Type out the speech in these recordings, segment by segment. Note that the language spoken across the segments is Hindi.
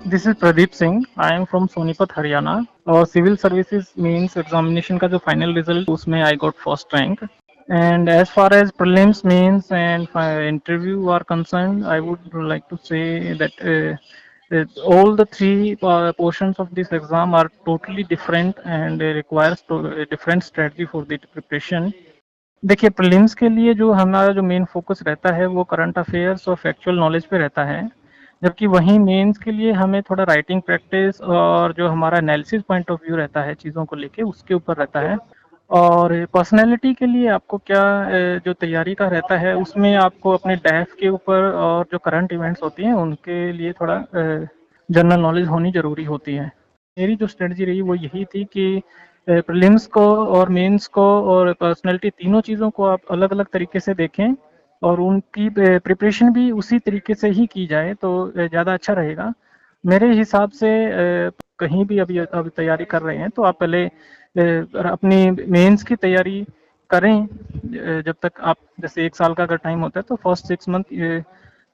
This is Pradeep Singh. I am from Sonipat Haryana. और सिविल सर्विसेज मेंस एग्जामिनेशन का जो फाइनल रिजल्ट उसमें I got first rank. And as far as prelims mains and interview are concern, I would like to say that all the three portions of this exam are totally different and requires a different strategy for the preparation. देखिए, प्रीलिम्स के लिए जो हमारा जो मेन फोकस रहता है वो करंट अफेयर्स और फैक्चुअल नॉलेज पे रहता है, जबकि वहीं मेंस के लिए हमें थोड़ा राइटिंग प्रैक्टिस और जो हमारा एनालिसिस पॉइंट ऑफ व्यू रहता है चीज़ों को लेके उसके ऊपर रहता है। और पर्सनैलिटी के लिए आपको क्या जो तैयारी का रहता है उसमें आपको अपने डैफ के ऊपर और जो करंट इवेंट्स होती हैं उनके लिए थोड़ा जनरल नॉलेज होनी ज़रूरी होती है। मेरी जो स्ट्रेटजी रही वो यही थी कि प्रीलिम्स को और मेंस को और पर्सनैलिटी तीनों चीज़ों को आप अलग अलग तरीके से देखें और उनकी प्रिपरेशन भी उसी तरीके से ही की जाए तो ज़्यादा अच्छा रहेगा। मेरे हिसाब से कहीं भी अभी तैयारी कर रहे हैं तो आप पहले अपनी मेंस की तैयारी करें। जब तक आप जैसे 1 साल का अगर टाइम होता है तो फर्स्ट 6 मंथ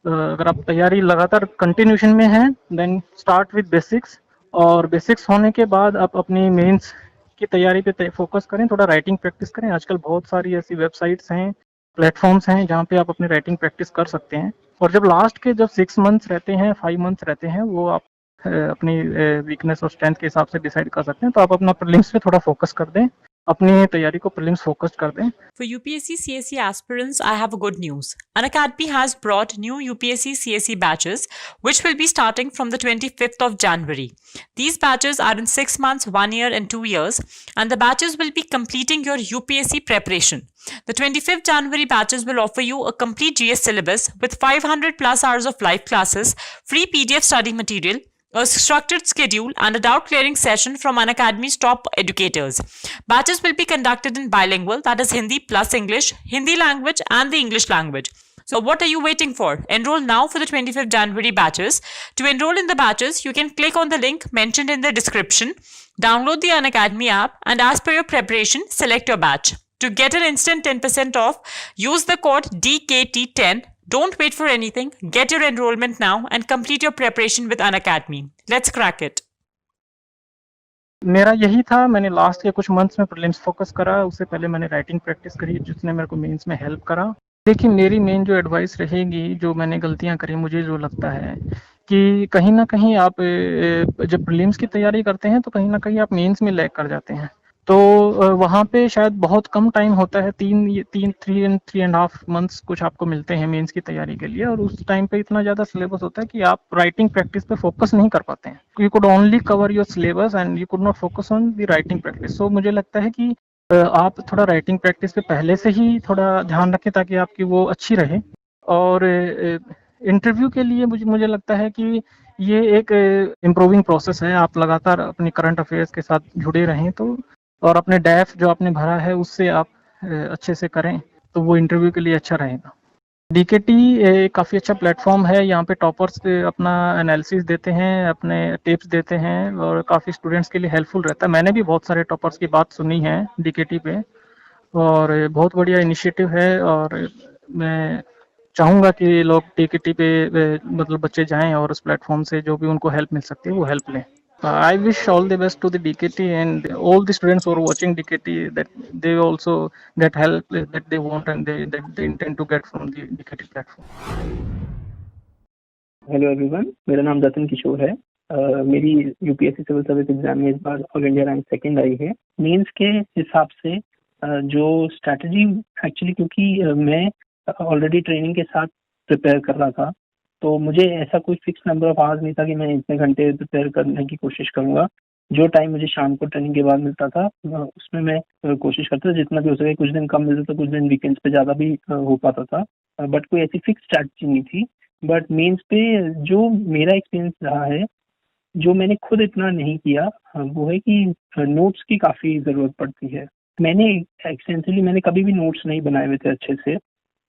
अगर आप तैयारी लगातार कंटिन्यूशन में हैं देन स्टार्ट विद बेसिक्स। और बेसिक्स होने के बाद आप अपनी मेंस की तैयारी पे फोकस करें, थोड़ा राइटिंग प्रैक्टिस करें। आजकल बहुत सारी ऐसी वेबसाइट्स हैं, प्लेटफॉर्म्स हैं जहाँ पे आप अपनी राइटिंग प्रैक्टिस कर सकते हैं। और जब लास्ट के जब 6 मंथ्स रहते हैं, 5 मंथ्स रहते हैं, वो आप अपनी वीकनेस और स्ट्रेंथ के हिसाब से डिसाइड कर सकते हैं। तो आप अपना प्रीलिम्स पे थोड़ा फोकस कर दें, अपनी तैयारी को प्रीलिम्स फोकस्ड कर दें। For UPSC CSE aspirants, I have a good news. Unacademy has brought new UPSC CSE batches, which will be starting from the 25th of January. These batches are in 6 months, 1 year, and 2 years, and the batches will be completing your UPSC preparation. The 25th January batches will offer you a complete GS syllabus with 500 plus hours of live classes, free PDF study material, a structured schedule, and a doubt clearing session from Unacademy's top educators. Batches will be conducted in bilingual, that is Hindi plus English, Hindi language, and the English language. So, what are you waiting for? Enroll now for the 25th January batches. To enroll in the batches, you can click on the link mentioned in the description, download the Unacademy app, and as per your preparation, select your batch. To get an instant 10% off, use the code DKT10. Don't wait for anything. Get your enrollment now and complete your preparation with Unacademy. Let's crack it. मेरा यही था। मैंने लास्ट के कुछ मंथ्स में प्रीलिम्स फोकस करा, उससे पहले मैंने राइटिंग प्रैक्टिस करी जिसने मेरे को मेंस में हेल्प करा। देखिए, मेरी मेन जो एडवाइस रहेगी, जो मैंने गलतियां करी, मुझे जो लगता है कि कहीं ना कहीं आप जब प्रीलिम्स की तैयारी करते हैं तो कहीं ना कहीं आप मेंस में लैग कर जाते हैं। तो वहाँ पे शायद बहुत कम टाइम होता है, 3.5 मंथ्स कुछ आपको मिलते हैं मेंस की तैयारी के लिए, और उस टाइम पे इतना ज़्यादा सिलेबस होता है कि आप राइटिंग प्रैक्टिस पे फोकस नहीं कर पाते हैं। You could only cover your syllabus and you could not focus on the writing practice. So मुझे लगता है कि आप थोड़ा राइटिंग प्रैक्टिस पे पहले से ही थोड़ा ध्यान रखें ताकि आपकी वो अच्छी रहे। और इंटरव्यू के लिए मुझे लगता है कि ये एक इम्प्रूविंग प्रोसेस है। आप लगातार अपनी करंट अफेयर्स के साथ जुड़े रहें तो, और अपने डैफ जो आपने भरा है उससे आप अच्छे से करें तो वो इंटरव्यू के लिए अच्छा रहेगा। डीकेटी काफ़ी अच्छा प्लेटफॉर्म है। यहाँ पे टॉपर्स अपना एनालिसिस देते हैं, अपने टिप्स देते हैं और काफ़ी स्टूडेंट्स के लिए हेल्पफुल रहता है। मैंने भी बहुत सारे टॉपर्स की बात सुनी है डीकेटी पे, और बहुत बढ़िया इनिशिएटिव है। और मैं चाहूँगा कि लोग डीकेटी पे मतलब बच्चे जाएं और उस प्लेटफॉर्म से जो भी उनको हेल्प मिल सकती है वो हेल्प लें। I wish all the best to the DKT and all the students who are watching DKT, that they also get help that they want and they intend to get from the DKT platform. Hello everyone, मेरा नाम रतन किशोर है। मेरी यूपीएससी सिविल सर्विस एग्जाम में इस बार ऑल इंडिया रैंक सेकंड आई है। मेंस के हिसाब से जो स्ट्रैटेजी एक्चुअली, क्योंकि मैं ऑलरेडी ट्रेनिंग के साथ प्रिपेयर कर रहा था, तो मुझे ऐसा कोई फिक्स नंबर ऑफ आवर्स नहीं था कि मैं इतने घंटे प्रिपेयर करने की कोशिश करूँगा। जो टाइम मुझे शाम को ट्रेनिंग के बाद मिलता था उसमें मैं कोशिश करता था जितना भी हो सके। कुछ दिन कम मिलता था, कुछ दिन वीकेंड्स पे ज़्यादा भी हो पाता था, बट कोई ऐसी फिक्स स्ट्रैटेजी नहीं थी। बट मेंस पे जो मेरा एक्सपीरियंस रहा है, जो मैंने खुद इतना नहीं किया, वो है कि नोट्स की काफ़ी ज़रूरत पड़ती है। मैंने कभी भी नोट्स नहीं बनाए हुए थे अच्छे से,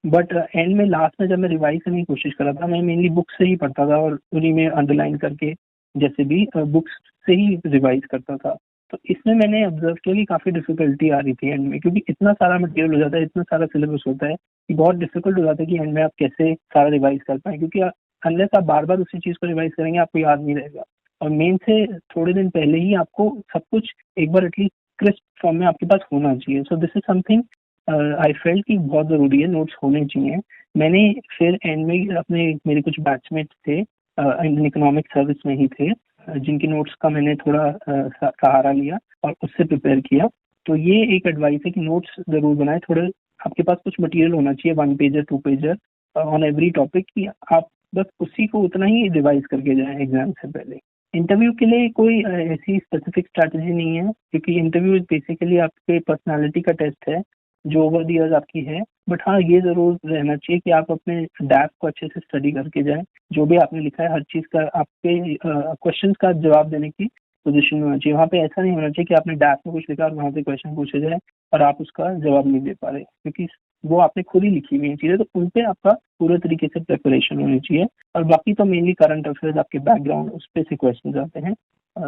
बट एंड में लास्ट में जब मैं रिवाइज करने की कोशिश कर रहा था, मैं मेनली बुक्स से ही पढ़ता था और उन्हीं में अंडरलाइन करके जैसे भी बुक्स से ही रिवाइज करता था। तो इसमें मैंने ऑब्जर्व किया कि काफ़ी डिफिकल्टी आ रही थी एंड में, क्योंकि इतना सारा मटेरियल हो जाता है, इतना सारा सिलेबस होता है कि बहुत डिफिकल्ट हो जाता है कि एंड में आप कैसे सारा रिवाइज कर पाएँ। क्योंकि अनलेस आप बार बार उसी चीज़ को रिवाइज करेंगे आपको याद नहीं रहेगा। और मेन से थोड़े दिन पहले ही आपको सब कुछ एक बार एटलीस्ट क्रिस्प फॉर्म में आपके पास होना चाहिए। So this is something I felt कि बहुत ज़रूरी है, नोट्स होने चाहिए। मैंने फिर एंड में अपने मेरे कुछ बैचमेट्स थे इंडियन इकोनॉमिक सर्विस में ही थे, जिनके नोट्स का मैंने थोड़ा सहारा लिया और उससे प्रिपेयर किया। तो ये एक एडवाइस है कि नोट्स ज़रूर बनाए, थोड़े आपके पास कुछ मटेरियल होना चाहिए, 1 pager 2 pager on every topic, कि आप बस उसी को उतना ही रिवाइज करके जाएं एग्जाम से पहले। इंटरव्यू के लिए कोई ऐसी स्पेसिफिक स्ट्रैटेजी नहीं है, क्योंकि इंटरव्यू बेसिकली आपके पर्सनालिटी का टेस्ट है जो ओवर द इयर्स आपकी है। बट हाँ, ये जरूर रहना चाहिए कि आप अपने डैप को अच्छे से स्टडी करके जाएं। जो भी आपने लिखा है हर चीज़ का आपके क्वेश्चन का जवाब देने की पोजीशन में होना चाहिए। वहाँ पे ऐसा नहीं होना चाहिए कि आपने डैप में कुछ लिखा और वहाँ से क्वेश्चन पूछे जाए और आप उसका जवाब नहीं दे पा रहे, क्योंकि वो आपने खुद ही लिखी हुई चीज़ें, तो उन पे आपका पूरे तरीके से प्रिपरेशन होनी चाहिए। और बाकी तो मेनली करंट अफेयर्स, आपके बैकग्राउंड, उस पे से क्वेश्चन आते हैं।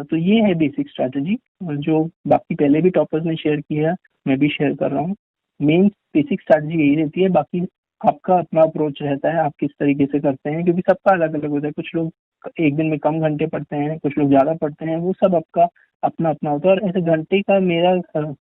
तो ये है बेसिक स्ट्रैटेजी, जो बाकी पहले भी टॉपर्स ने शेयर किया है, मैं भी शेयर कर रहा हूँ। मेन बेसिक स्ट्रैटेजी यही रहती है, बाकी आपका अपना अप्रोच रहता है, आप किस तरीके से करते हैं, क्योंकि सबका अलग अलग होता है। कुछ लोग एक दिन में कम घंटे पढ़ते हैं, कुछ लोग ज़्यादा पढ़ते हैं, वो सब आपका अपना अपना होता है। और ऐसे घंटे का मेरा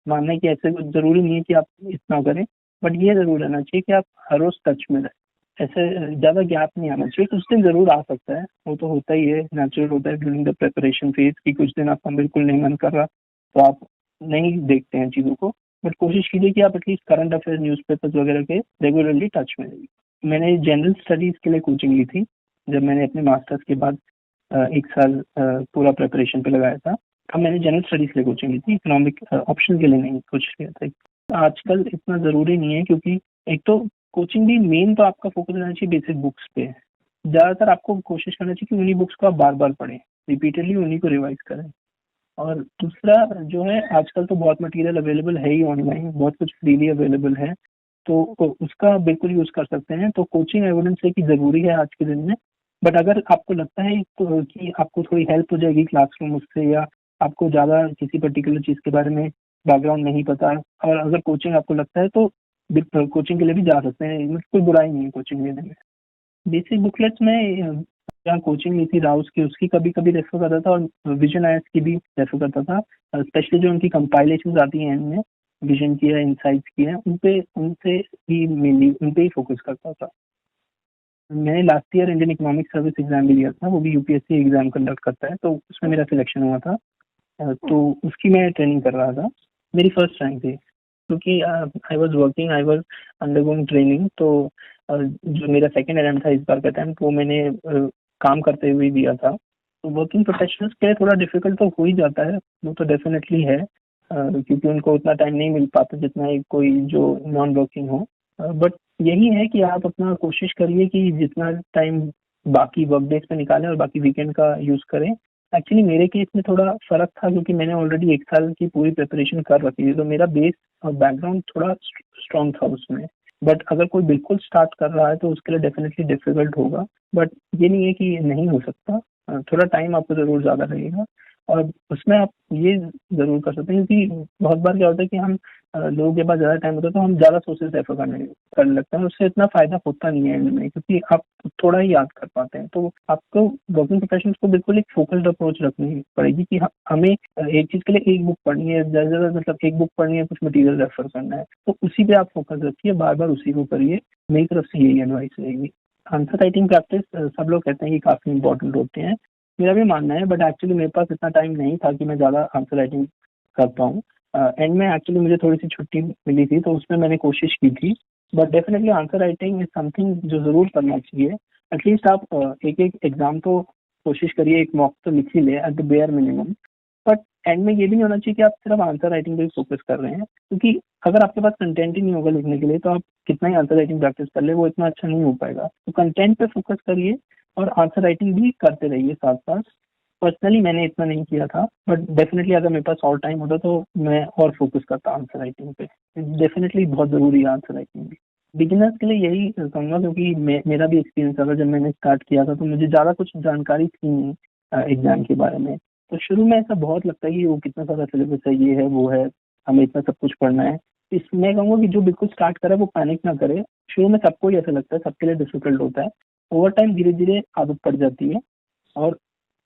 मानना है कि ऐसे कुछ ज़रूरी नहीं है कि आप इतना करें, बट ये ज़रूर रहना चाहिए कि आप हर रोज़ टच में रहें। ऐसे ज़्यादा गैप नहीं आना चाहिए। कुछ दिन ज़रूर आ सकता है, वो तो होता ही है, नेचुरल होता है ड्यूरिंग द प्रिपरेशन फेज, कि कुछ दिन आपका बिल्कुल नहीं मन कर रहा तो आप नहीं देखते हैं चीज़ों को। बट कोशिश कीजिए कि आप एटलीस्ट करंट अफेयर न्यूज़पेपर्स वगैरह के रेगुलरली टच में रहिए। मैंने जनरल स्टडीज़ के लिए कोचिंग ली थी जब मैंने अपने मास्टर्स के बाद 1 साल पूरा प्रिपरेशन पे लगाया था। अब मैंने जनरल स्टडीज़ के लिए कोचिंग ली थी, इकोनॉमिक ऑप्शन के लिए नहीं कोशिश किया था। आजकल इतना ज़रूरी नहीं है, क्योंकि एक तो कोचिंग भी मेन तो आपका फोकस रहना चाहिए बेसिक बुक्स पे। ज़्यादातर आपको कोशिश करना चाहिए कि उन्हीं बुक्स को आप बार बार पढ़ें, रिपीटेडली उन्हीं को रिवाइज करें। और दूसरा जो है, आजकल तो बहुत मटेरियल अवेलेबल है ही ऑनलाइन, बहुत कुछ फ्रीली अवेलेबल है, तो उसका बिल्कुल यूज़ कर सकते हैं। तो कोचिंग एविडेंस है कि ज़रूरी है आज के दिन में। बट अगर आपको लगता है कि आपको थोड़ी हेल्प हो जाएगी क्लासरूम उससे, या आपको ज़्यादा किसी पर्टिकुलर चीज़ के बारे में बैकग्राउंड नहीं पता, और अगर कोचिंग आपको लगता है, तो कोचिंग के लिए भी जा सकते हैं, मतलब कोई बुराई नहीं है कोचिंग लेने में। बेसिक बुकलेट्स में जहाँ कोचिंग ली थी राउस की, उसकी कभी कभी रेफर करता था, और विजन आईएएस की भी रेफर करता था। स्पेशली जो उनकी कंपाइलेशन आती हैं इनमें, विजन की है, इनसाइट्स की है, उनसे ही मेनली उन पे ही फोकस करता था। मैंने last year Indian economic service exam भी लिया था, वो भी यूपीएससी एग्जाम कंडक्ट करता है, तो उसमें मेरा सिलेक्शन हुआ था। तो उसकी मैं ट्रेनिंग कर रहा था। मेरी फर्स्ट रैंक थी, क्योंकि I was working, I was undergoing training. तो जो मेरा सेकंड अटेम्प्ट था इस बार का अटेम्प्ट, वो मैंने काम करते हुए दिया था। तो वर्किंग प्रोफेशनल्स के लिए थोड़ा डिफिकल्ट तो हो ही जाता है, वो तो डेफिनेटली है, क्योंकि उनको उतना टाइम नहीं मिल पाता जितना एक कोई जो नॉन वर्किंग हो। बट यही है कि आप अपना कोशिश करिए कि जितना टाइम बाकी वर्क डेज पे निकालें और बाकी वीकेंड का यूज़ करें। एक्चुअली मेरे केस में थोड़ा फ़र्क था, क्योंकि मैंने ऑलरेडी 1 साल की पूरी प्रिपरेशन कर रखी थी, तो मेरा बेस और बैकग्राउंड थोड़ा स्ट्रॉन्ग था उसमें। बट अगर कोई बिल्कुल स्टार्ट कर रहा है तो उसके लिए डेफिनेटली डिफिकल्ट होगा। बट ये नहीं है कि नहीं हो सकता, थोड़ा टाइम आपको ज़रूर ज़्यादा लगेगा। और उसमें आप ये ज़रूर कर सकते हैं, क्योंकि बहुत बार क्या होता है कि हम लोगों के पास ज़्यादा टाइम होता है तो हम ज़्यादा सोर्सेज रेफर करने लगते हैं, उससे इतना फ़ायदा होता नहीं है एंड में, क्योंकि आप थोड़ा ही याद कर पाते हैं। तो आपको वर्किंग प्रोफेशनल्स को बिल्कुल एक फोकस्ड अप्रोच रखनी पड़ेगी कि हमें एक चीज़ के लिए एक बुक पढ़नी है, ज़्यादा से ज़्यादा मतलब एक बुक पढ़नी है, कुछ मटेरियल रेफर करना है, तो उसी पे आप फोकस रखिए, बार बार उसी को करिए। मेरी तरफ से यही एडवाइस रहेगी। आंसर राइटिंग प्रैक्टिस सब लोग कहते हैं कि काफ़ी इंपॉर्टेंट होते हैं, मेरा भी मानना है, बट एक्चुअली मेरे पास इतना टाइम नहीं था कि मैं ज़्यादा आंसर राइटिंग कर पाऊँ। एंड में एक्चुअली मुझे थोड़ी सी छुट्टी मिली थी, तो उसमें मैंने कोशिश की थी। But definitely answer writing is something जो ज़रूर करना चाहिए। एटलीस्ट आप एक एक एग्जाम तो कोशिश करिए, एक मॉक तो लिख ही ले at the bare minimum. But and में ये भी नहीं होना चाहिए कि आप सिर्फ आंसर राइटिंग पे फोकस कर रहे हैं, क्योंकि अगर आपके पास कंटेंट ही नहीं होगा लिखने के लिए, तो आप कितना ही आंसर राइटिंग प्रैक्टिस कर ले, वो इतना अच्छा नहीं हो पाएगा। तो कंटेंट पे फोकस करिए और आंसर राइटिंग भी करते रहिए साथ साथ। पर्सनली मैंने इतना नहीं किया था, बट डेफिनेटली अगर मेरे पास और टाइम होता तो मैं और फोकस करता आंसर राइटिंग पे। डेफिनेटली बहुत ज़रूरी है आंसर राइटिंग भी। बिगिनर्स के लिए यही कहूँगा, क्योंकि मेरा भी एक्सपीरियंस था, जब मैंने स्टार्ट किया था तो मुझे ज़्यादा कुछ जानकारी थी नहीं एग्जाम के बारे में। तो शुरू में ऐसा बहुत लगता है कि वो कितना सारा सिलेबस है, ये है वो है, हमें इतना सब कुछ पढ़ना है। मैं कहूँगा कि जो बिल्कुल स्टार्ट करे वो पैनिक ना करे, शुरू में सबको ही ऐसा लगता है, सबके लिए डिफिकल्ट होता है। ओवर टाइम धीरे धीरे आदत पड़ जाती है और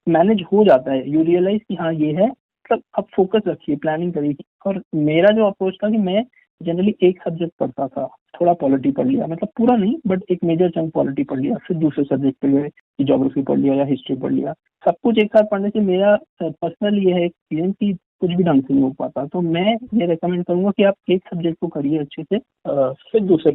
मैनेज हो जाता है। यू रियलाइज कि हाँ ये है, मतलब आप फोकस रखिए, प्लानिंग करिए। और मेरा जो अप्रोच था कि मैं जनरली एक सब्जेक्ट पढ़ता था, थोड़ा पॉलिटी पढ़ लिया, मतलब पूरा नहीं बट एक मेजर चंक पॉलिटी पढ़ लिया, फिर दूसरे सब्जेक्ट पे गए, ज्योग्राफी पढ़ लिया या हिस्ट्री पढ़ लिया। सब कुछ एक साथ पढ़ने से मेरा पर्सनल ये है एक्सपीरियंस कि कुछ भी ढंग से नहीं हो पाता। तो मैं ये रेकमेंड करूंगा कि आप एक सब्जेक्ट को करिए अच्छे से, फिर दूसरे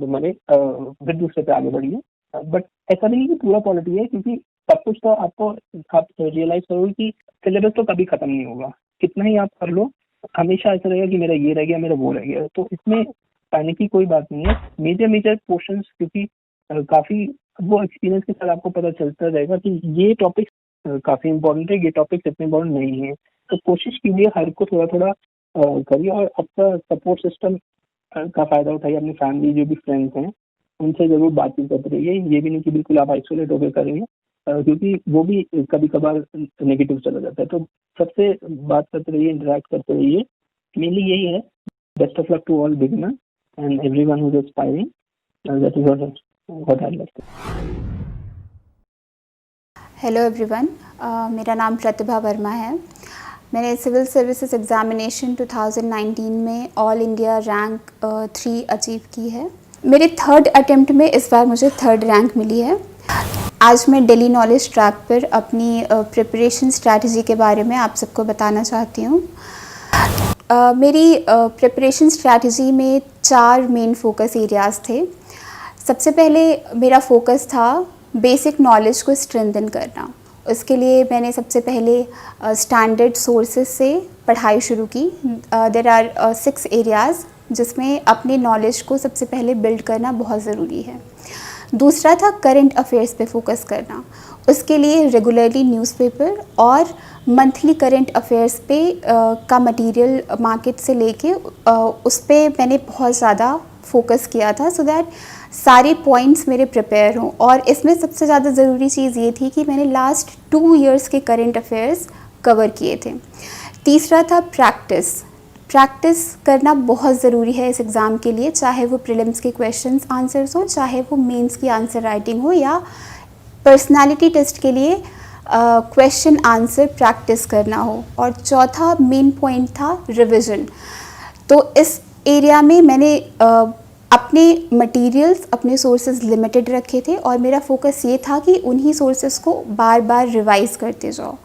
पे आगे बढ़िए। बट ऐसा नहीं कि पूरा पॉलिटी है, क्योंकि सब कुछ तो आप रियलाइज करोगे कि सिलेबस तो कभी खत्म नहीं होगा, कितना ही आप कर लो हमेशा ऐसा रहेगा कि मेरा ये रह गया, मेरा वो रह गया। तो इसमें पाने की कोई बात नहीं है। मेजर पोर्शंस, क्योंकि काफी वो एक्सपीरियंस के साथ आपको पता चलता रहेगा कि ये टॉपिक काफी इंपॉर्टेंट है, ये टॉपिक इतने इंपॉर्टेंट नहीं है। तो कोशिश कीजिए हर को थोड़ा थोड़ा करिए, और आपका सपोर्ट सिस्टम का फायदा उठाइए। अपनी फैमिली जो भी फ्रेंड्स हैं उनसे जरूर बातचीत करते रहिए। ये भी नहीं कि बिल्कुल आप आइसोलेट होकर करेंगे, क्योंकि वो भी कभी कभार नेगेटिव चला जाता है। तो सबसे बात करते रहिए, इंटरेक्ट करते रहिए, मेनली यही है। Best of luck to all beginner and everyone who is aspiring, that is what I like. Hello everyone, मेरा नाम प्रतिभा वर्मा है। मैंने सिविल सर्विसेज एग्ज़ामिनेशन 2019 में ऑल इंडिया रैंक 3 अचीव की है। मेरे थर्ड अटेम्प्ट में इस बार मुझे थर्ड रैंक मिली है। आज मैं डेली नॉलेज ट्रैक पर अपनी प्रिपरेशन स्ट्रैटेजी के बारे में आप सबको बताना चाहती हूँ। मेरी प्रिपरेशन स्ट्रैटेजी में 4 मेन फोकस एरियाज़ थे। सबसे पहले मेरा फोकस था बेसिक नॉलेज को स्ट्रेंथन करना। उसके लिए मैंने सबसे पहले स्टैंडर्ड सोर्सेज से पढ़ाई शुरू की। देयर आर 6 एरियाज़ जिसमें अपने नॉलेज को सबसे पहले बिल्ड करना बहुत ज़रूरी है। दूसरा था करंट अफेयर्स पे फोकस करना। उसके लिए रेगुलरली न्यूज़पेपर और मंथली करंट अफेयर्स पे का मटेरियल मार्केट से लेके उस पर मैंने बहुत ज़्यादा फोकस किया था, सो दैट सारे पॉइंट्स मेरे प्रिपेयर हों। और इसमें सबसे ज़्यादा ज़रूरी चीज़ ये थी कि मैंने लास्ट 2 इयर्स के करंट अफेयर्स कवर किए थे। तीसरा था प्रैक्टिस करना बहुत ज़रूरी है इस एग्ज़ाम के लिए, चाहे वो प्रीलिम्स के क्वेश्चंस आंसर्स हो, चाहे वो मेंस की आंसर राइटिंग हो, या पर्सनालिटी टेस्ट के लिए क्वेश्चन आंसर प्रैक्टिस करना हो। और चौथा मेन पॉइंट था रिविज़न। तो इस एरिया में मैंने अपने मटेरियल्स, अपने सोर्सेज लिमिटेड रखे थे और मेरा फोकस ये था कि उन्हीं सोर्सेज को बार बार रिवाइज करते जाओ।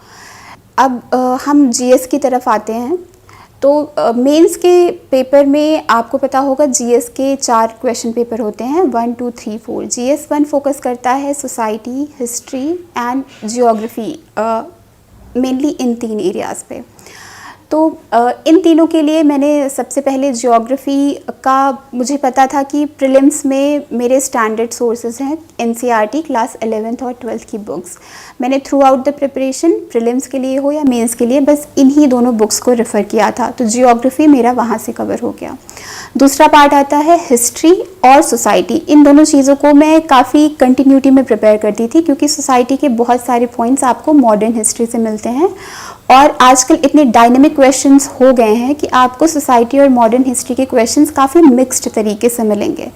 अब हम जीएस की तरफ आते हैं। तो मेंस के पेपर में आपको पता होगा जीएस के 4 क्वेश्चन पेपर होते हैं, 1, 2, 3, 4। जीएस 1 फोकस करता है society, history and geography, mainly in 3 areas पे। तो इन तीनों के लिए मैंने सबसे पहले ज्योग्राफी का मुझे पता था कि प्रीलिम्स में मेरे स्टैंडर्ड सोर्सेज हैं एनसीईआरटी क्लास 11th और 12th की बुक्स। मैंने through out the preparation, prelims के लिए हो या मेंस के लिए, बस इन्हीं दोनों बुक्स को रेफ़र किया था। तो ज्योग्राफी मेरा वहाँ से कवर हो गया। दूसरा पार्ट आता है हिस्ट्री और सोसाइटी। इन दोनों चीज़ों को मैं काफ़ी कंटिन्यूटी में प्रिपेयर करती थी, क्योंकि सोसाइटी के बहुत सारे पॉइंट्स आपको मॉडर्न हिस्ट्री से मिलते हैं और आजकल इतने डायनेमिक क्वेश्चंस हो गए हैं कि आपको सोसाइटी और मॉडर्न हिस्ट्री के क्वेश्चंस काफ़ी मिक्स्ड तरीके से मिलेंगे।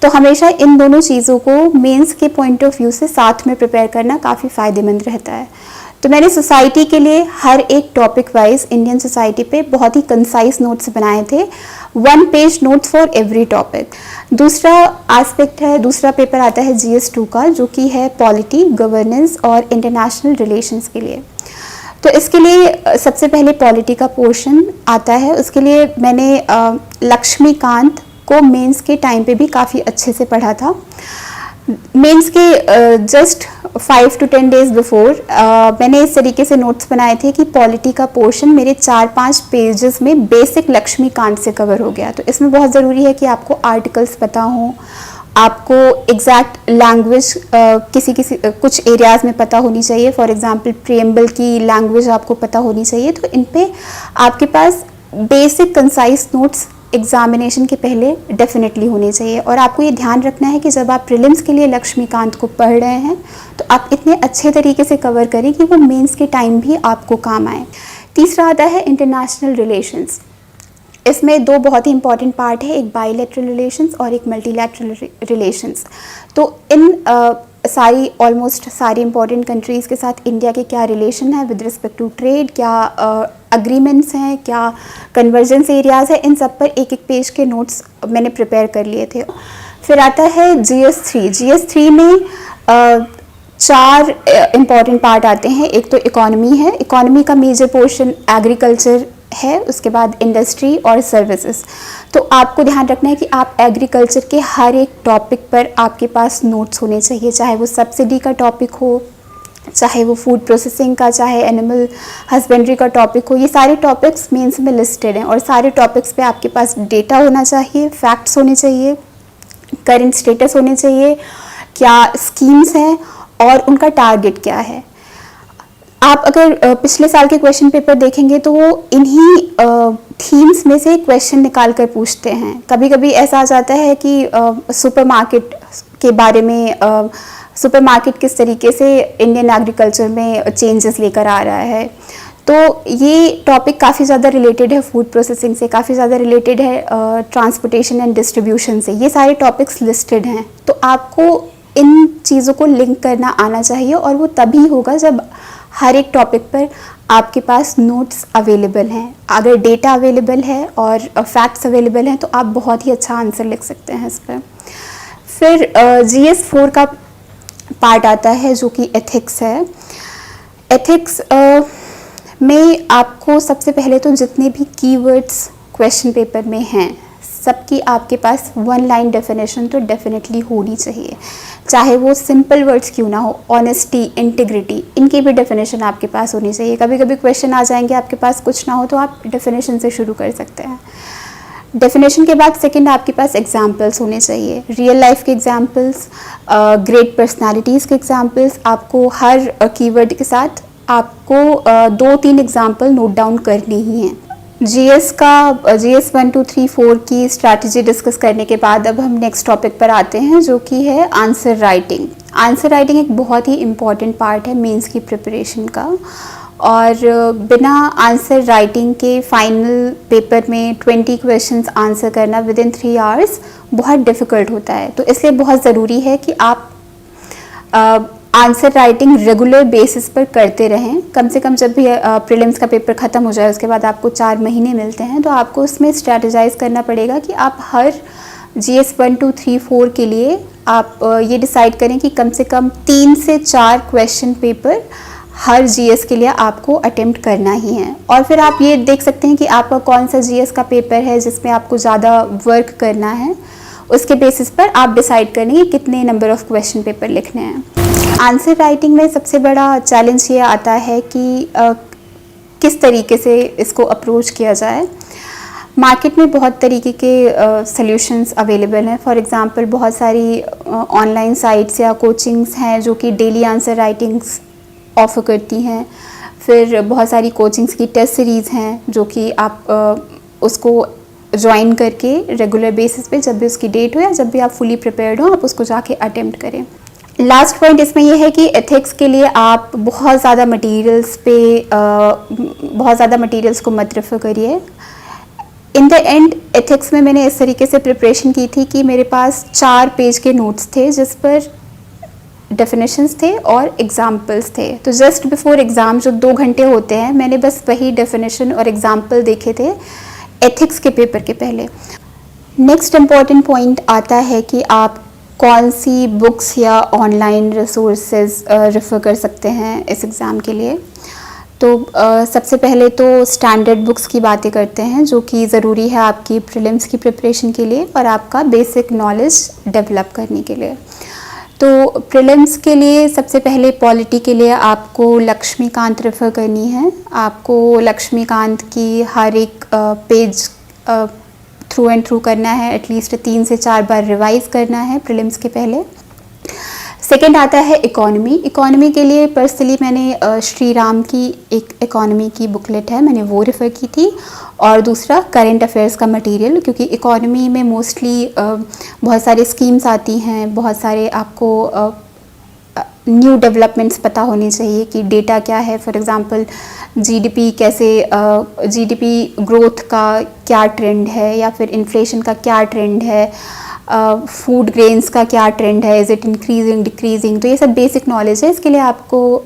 तो हमेशा इन दोनों चीज़ों को मेंस के पॉइंट ऑफ व्यू से साथ में प्रिपेयर करना काफ़ी फ़ायदेमंद रहता है। तो मैंने सोसाइटी के लिए हर एक टॉपिक वाइज इंडियन सोसाइटी पे बहुत ही कंसाइज नोट्स बनाए थे, 1 page notes for every topic. दूसरा एस्पेक्ट है, दूसरा पेपर आता है GS2 का, जो कि है पॉलिटी, गवर्नेंस और इंटरनेशनल रिलेशंस के लिए। तो इसके लिए सबसे पहले पॉलिटी का पोर्शन आता है। उसके लिए मैंने लक्ष्मीकांत को मेंस के टाइम पे भी काफ़ी अच्छे से पढ़ा था। मेंस के जस्ट 5 to 10 डेज़ बिफोर मैंने इस तरीके से नोट्स बनाए थे कि पॉलिटी का पोर्शन मेरे 4-5 पेजेस में बेसिक लक्ष्मीकांत से कवर हो गया। तो इसमें बहुत ज़रूरी है कि आपको आर्टिकल्स पता हों, आपको एग्जैक्ट लैंग्वेज कुछ एरियाज़ में पता होनी चाहिए। फॉर एग्जांपल प्रीएम्बल की लैंग्वेज आपको पता होनी चाहिए। तो इन पे आपके पास बेसिक कंसाइज नोट्स एग्जामिनेशन के पहले डेफिनेटली होने चाहिए। और आपको ये ध्यान रखना है कि जब आप प्रीलिम्स के लिए लक्ष्मीकांत को पढ़ रहे हैं तो आप इतने अच्छे तरीके से कवर करें कि वो मेंस के टाइम भी आपको काम आए। तीसरा आता है इंटरनेशनल रिलेशंस। इसमें दो बहुत ही इंपॉर्टेंट पार्ट है, एक बायलैटरल रिलेशंस और एक मल्टीलैटरल रिलेशंस। तो इन सारी ऑलमोस्ट सारी इंपॉर्टेंट कंट्रीज़ के साथ इंडिया के क्या रिलेशन है विद रिस्पेक्ट टू ट्रेड, क्या अग्रीमेंट्स हैं, क्या कन्वर्जेंस एरियाज़ है, इन सब पर एक एक पेज के नोट्स मैंने प्रिपेयर कर लिए थे। फिर आता है GS3। GS3 में चार इम्पॉर्टेंट पार्ट आते हैं। एक तो इकोनॉमी है, इकोनॉमी का मेजर पोर्शन एग्रीकल्चर है, उसके बाद इंडस्ट्री और सर्विसेज। तो आपको ध्यान रखना है कि आप एग्रीकल्चर के हर एक टॉपिक पर आपके पास नोट्स होने चाहिए, चाहे वो सब्सिडी का टॉपिक हो, चाहे वो फूड प्रोसेसिंग का, चाहे एनिमल हस्बेंड्री का टॉपिक हो। ये सारे टॉपिक्स मेंस में लिस्टेड हैं और सारे टॉपिक्स पे आपके पास डेटा होना चाहिए, फैक्ट्स होने चाहिए, करंट स्टेटस होने चाहिए, क्या स्कीम्स हैं और उनका टारगेट क्या है। आप अगर पिछले साल के क्वेश्चन पेपर देखेंगे तो वो इन्हीं थीम्स में से क्वेश्चन निकाल कर पूछते हैं। कभी कभी ऐसा आ जाता है कि सुपरमार्केट के बारे में, सुपरमार्केट किस तरीके से इंडियन एग्रीकल्चर में चेंजेस लेकर आ रहा है। तो ये टॉपिक काफ़ी ज़्यादा रिलेटेड है फूड प्रोसेसिंग से, काफ़ी ज़्यादा रिलेटेड है ट्रांसपोर्टेशन एंड डिस्ट्रीब्यूशन से। ये सारे टॉपिक्स लिस्टेड हैं। तो आपको इन चीज़ों को लिंक करना आना चाहिए और वो तभी होगा जब हर एक टॉपिक पर आपके पास नोट्स अवेलेबल हैं। अगर डेटा अवेलेबल है और फैक्ट्स अवेलेबल हैं तो आप बहुत ही अच्छा आंसर लिख सकते हैं इस पर। फिर GS4 का पार्ट आता है जो कि एथिक्स है। एथिक्स में आपको सबसे पहले तो जितने भी कीवर्ड्स क्वेश्चन पेपर में हैं सबकी आपके पास वन लाइन डेफिनेशन तो डेफिनेटली होनी चाहिए, चाहे वो सिंपल वर्ड्स क्यों ना हो। ऑनेस्टी, इंटीग्रिटी, इनकी भी डेफिनेशन आपके पास होनी चाहिए। कभी कभी क्वेश्चन आ जाएंगे आपके पास कुछ ना हो तो आप डेफिनेशन से शुरू कर सकते हैं। डेफिनेशन के बाद सेकंड आपके पास एग्जाम्पल्स होने चाहिए, रियल लाइफ के एग्जाम्पल्स, ग्रेट पर्सनालिटीज़ के एग्जाम्पल्स। आपको हर कीवर्ड के साथ आपको 2-3 एग्जाम्पल नोट डाउन करनी ही हैं। GS 1, 2, 3, 4 की स्ट्रैटेजी डिस्कस करने के बाद अब हम नेक्स्ट टॉपिक पर आते हैं जो कि है आंसर राइटिंग। आंसर राइटिंग एक बहुत ही इम्पॉर्टेंट पार्ट है मेंस की प्रिपरेशन का, और बिना आंसर राइटिंग के फाइनल पेपर में 20 क्वेश्चंस आंसर करना विद इन 3 आवर्स बहुत डिफ़िकल्ट होता है। तो इसलिए बहुत ज़रूरी है कि आप आंसर राइटिंग रेगुलर बेसिस पर करते रहें। कम से कम जब भी प्रीलिम्स का पेपर ख़त्म हो जाए उसके बाद आपको 4 महीने मिलते हैं, तो आपको उसमें स्ट्रैटेजाइज करना पड़ेगा कि आप हर GS 1, 2, 3, 4 के लिए आप ये डिसाइड करें कि कम से कम 3 से 4 क्वेश्चन पेपर हर GS के लिए आपको अटेम्प्ट करना ही है। और फिर आप ये देख सकते हैं कि आपका कौन सा GS का पेपर है जिसमें आपको ज़्यादा वर्क करना है। उसके बेसिस पर आप डिसाइड करेंगे कितने नंबर ऑफ़ क्वेश्चन पेपर लिखने हैं। आंसर राइटिंग में सबसे बड़ा चैलेंज ये आता है कि किस तरीके से इसको अप्रोच किया जाए। मार्केट में बहुत तरीके के सॉल्यूशंस अवेलेबल हैं। फॉर एग्जांपल बहुत सारी ऑनलाइन साइट्स या कोचिंग्स हैं जो कि डेली आंसर राइटिंग्स ऑफ़र करती हैं। फिर बहुत सारी कोचिंग्स की टेस्ट सीरीज़ हैं जो कि आप उसको ज्वाइन करके रेगुलर बेसिस पे जब भी उसकी डेट हो या जब भी आप फुली प्रिपेयर्ड हो आप उसको जाके अटेम्प्ट करें। लास्ट पॉइंट इसमें यह है कि एथिक्स के लिए आप बहुत ज़्यादा मटेरियल्स को मत रेफर करिए। इन द एंड एथिक्स में मैंने इस तरीके से प्रिपरेशन की थी कि मेरे पास 4 पेज के नोट्स थे जिस पर डेफिनेशंस थे और एग्जाम्पल्स थे। तो जस्ट बिफोर एग्ज़ाम जो 2 घंटे होते हैं मैंने बस वही डेफिनेशन और एग्जाम्पल देखे थे एथिक्स के पेपर के पहले। नेक्स्ट इम्पॉर्टेंट पॉइंट आता है कि आप कौन सी बुक्स या ऑनलाइन रिसोर्सेज रेफ़र कर सकते हैं इस एग्ज़ाम के लिए। तो सबसे पहले तो स्टैंडर्ड बुक्स की बातें करते हैं जो कि ज़रूरी है आपकी प्रीलिम्स की प्रिपरेशन के लिए और आपका बेसिक नॉलेज डेवलप करने के लिए। तो प्रीलिम्स के लिए सबसे पहले पॉलिटी के लिए आपको लक्ष्मीकांत रेफ़र करनी है। आपको लक्ष्मीकांत की हर एक पेज थ्रू एंड थ्रू करना है, एटलीस्ट 3 से 4 बार रिवाइज़ करना है प्रीलिम्स के पहले। सेकंड आता है इकोनॉमी। इकोनॉमी के लिए पर्सनली मैंने श्री राम की एक इकोनॉमी की बुकलेट है, मैंने वो रेफ़र की थी। और दूसरा करंट अफेयर्स का मटेरियल, क्योंकि इकोनॉमी में मोस्टली बहुत सारे स्कीम्स आती हैं, बहुत सारे आपको न्यू डेवलपमेंट्स पता होनी चाहिए कि डेटा क्या है। फॉर एग्जांपल जीडीपी कैसे, जीडीपी ग्रोथ का क्या ट्रेंड है या फिर इन्फ्लेशन का क्या ट्रेंड है, फूड ग्रेन्स का क्या ट्रेंड है, इज़ इट इंक्रीजिंग डिक्रीजिंग। तो ये सब बेसिक नॉलेज है। इसके लिए आपको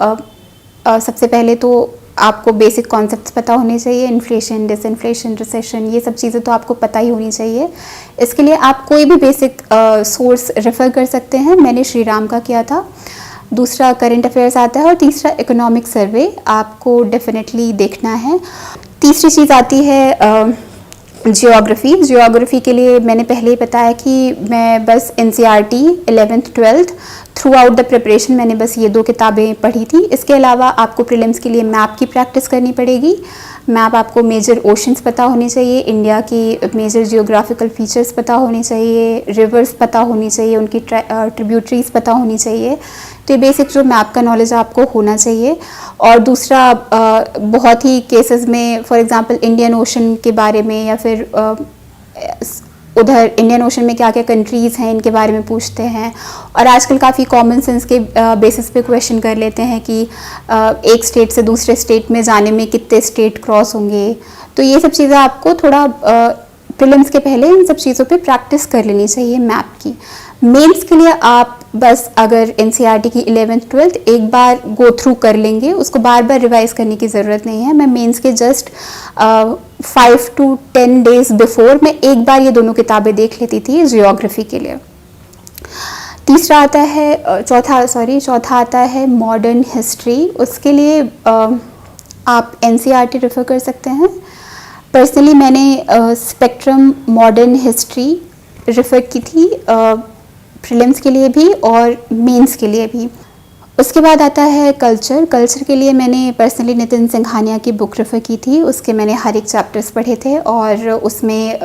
सबसे पहले तो आपको बेसिक कॉन्सेप्ट्स पता होने चाहिए, इन्फ्लेशन, डिसइन्फ्लेशन, रिसेशन, ये सब चीज़ें तो आपको पता ही होनी चाहिए। इसके लिए आप कोई भी बेसिक सोर्स रेफ़र कर सकते हैं। मैंने श्री राम का किया था। दूसरा करंट अफेयर्स आता है और तीसरा इकोनॉमिक सर्वे आपको डेफिनेटली देखना है। तीसरी चीज़ आती है जियोग्राफी। जियोग्राफी के लिए मैंने पहले ही बताया कि मैं बस NCERT 11th 12th through out the preparation मैंने बस ये 2 किताबें पढ़ी थी। इसके अलावा आपको प्रीलिम्स के लिए मैप की प्रैक्टिस करनी पड़ेगी। मैप आपको मेजर ओशंस पता होने चाहिए, इंडिया की मेजर जियोग्राफिकल फीचर्स पता होने चाहिए, रिवर्स पता होनी चाहिए, उनकी ट्रिब्यूटरीज पता होनी चाहिए। तो ये बेसिक जो मैप का नॉलेज आपको होना चाहिए। और दूसरा बहुत ही केसेस में फॉर एग्जांपल इंडियन ओशन के बारे में या फिर उधर इंडियन ओशन में क्या क्या कंट्रीज़ हैं इनके बारे में पूछते हैं। और आजकल काफ़ी कॉमन सेंस के बेसिस पे क्वेश्चन कर लेते हैं कि एक स्टेट से दूसरे स्टेट में जाने में कितने स्टेट क्रॉस होंगे। तो ये सब चीज़ें आपको थोड़ा प्रीलिम्स के पहले इन सब चीज़ों पे प्रैक्टिस कर लेनी चाहिए मैप की। मेंस के लिए आप बस अगर एनसीईआरटी की 11th 12th एक बार गो थ्रू कर लेंगे, उसको बार बार रिवाइज करने की ज़रूरत नहीं है। मैं मेंस के जस्ट 5 to 10 डेज बिफोर मैं एक बार ये दोनों किताबें देख लेती थी जियोग्राफी के लिए। तीसरा आता है चौथा आता है मॉडर्न हिस्ट्री। उसके लिए आप एनसीईआरटी रेफ़र कर सकते हैं। पर्सनली मैंने स्पेक्ट्रम मॉडर्न हिस्ट्री रेफ़र की थी प्रीलिम्स के लिए भी और मेंस के लिए भी। उसके बाद आता है कल्चर। कल्चर के लिए मैंने पर्सनली नितिन सिंघानिया की बुक रेफ़र की थी। उसके मैंने हर एक चैप्टर्स पढ़े थे और उसमें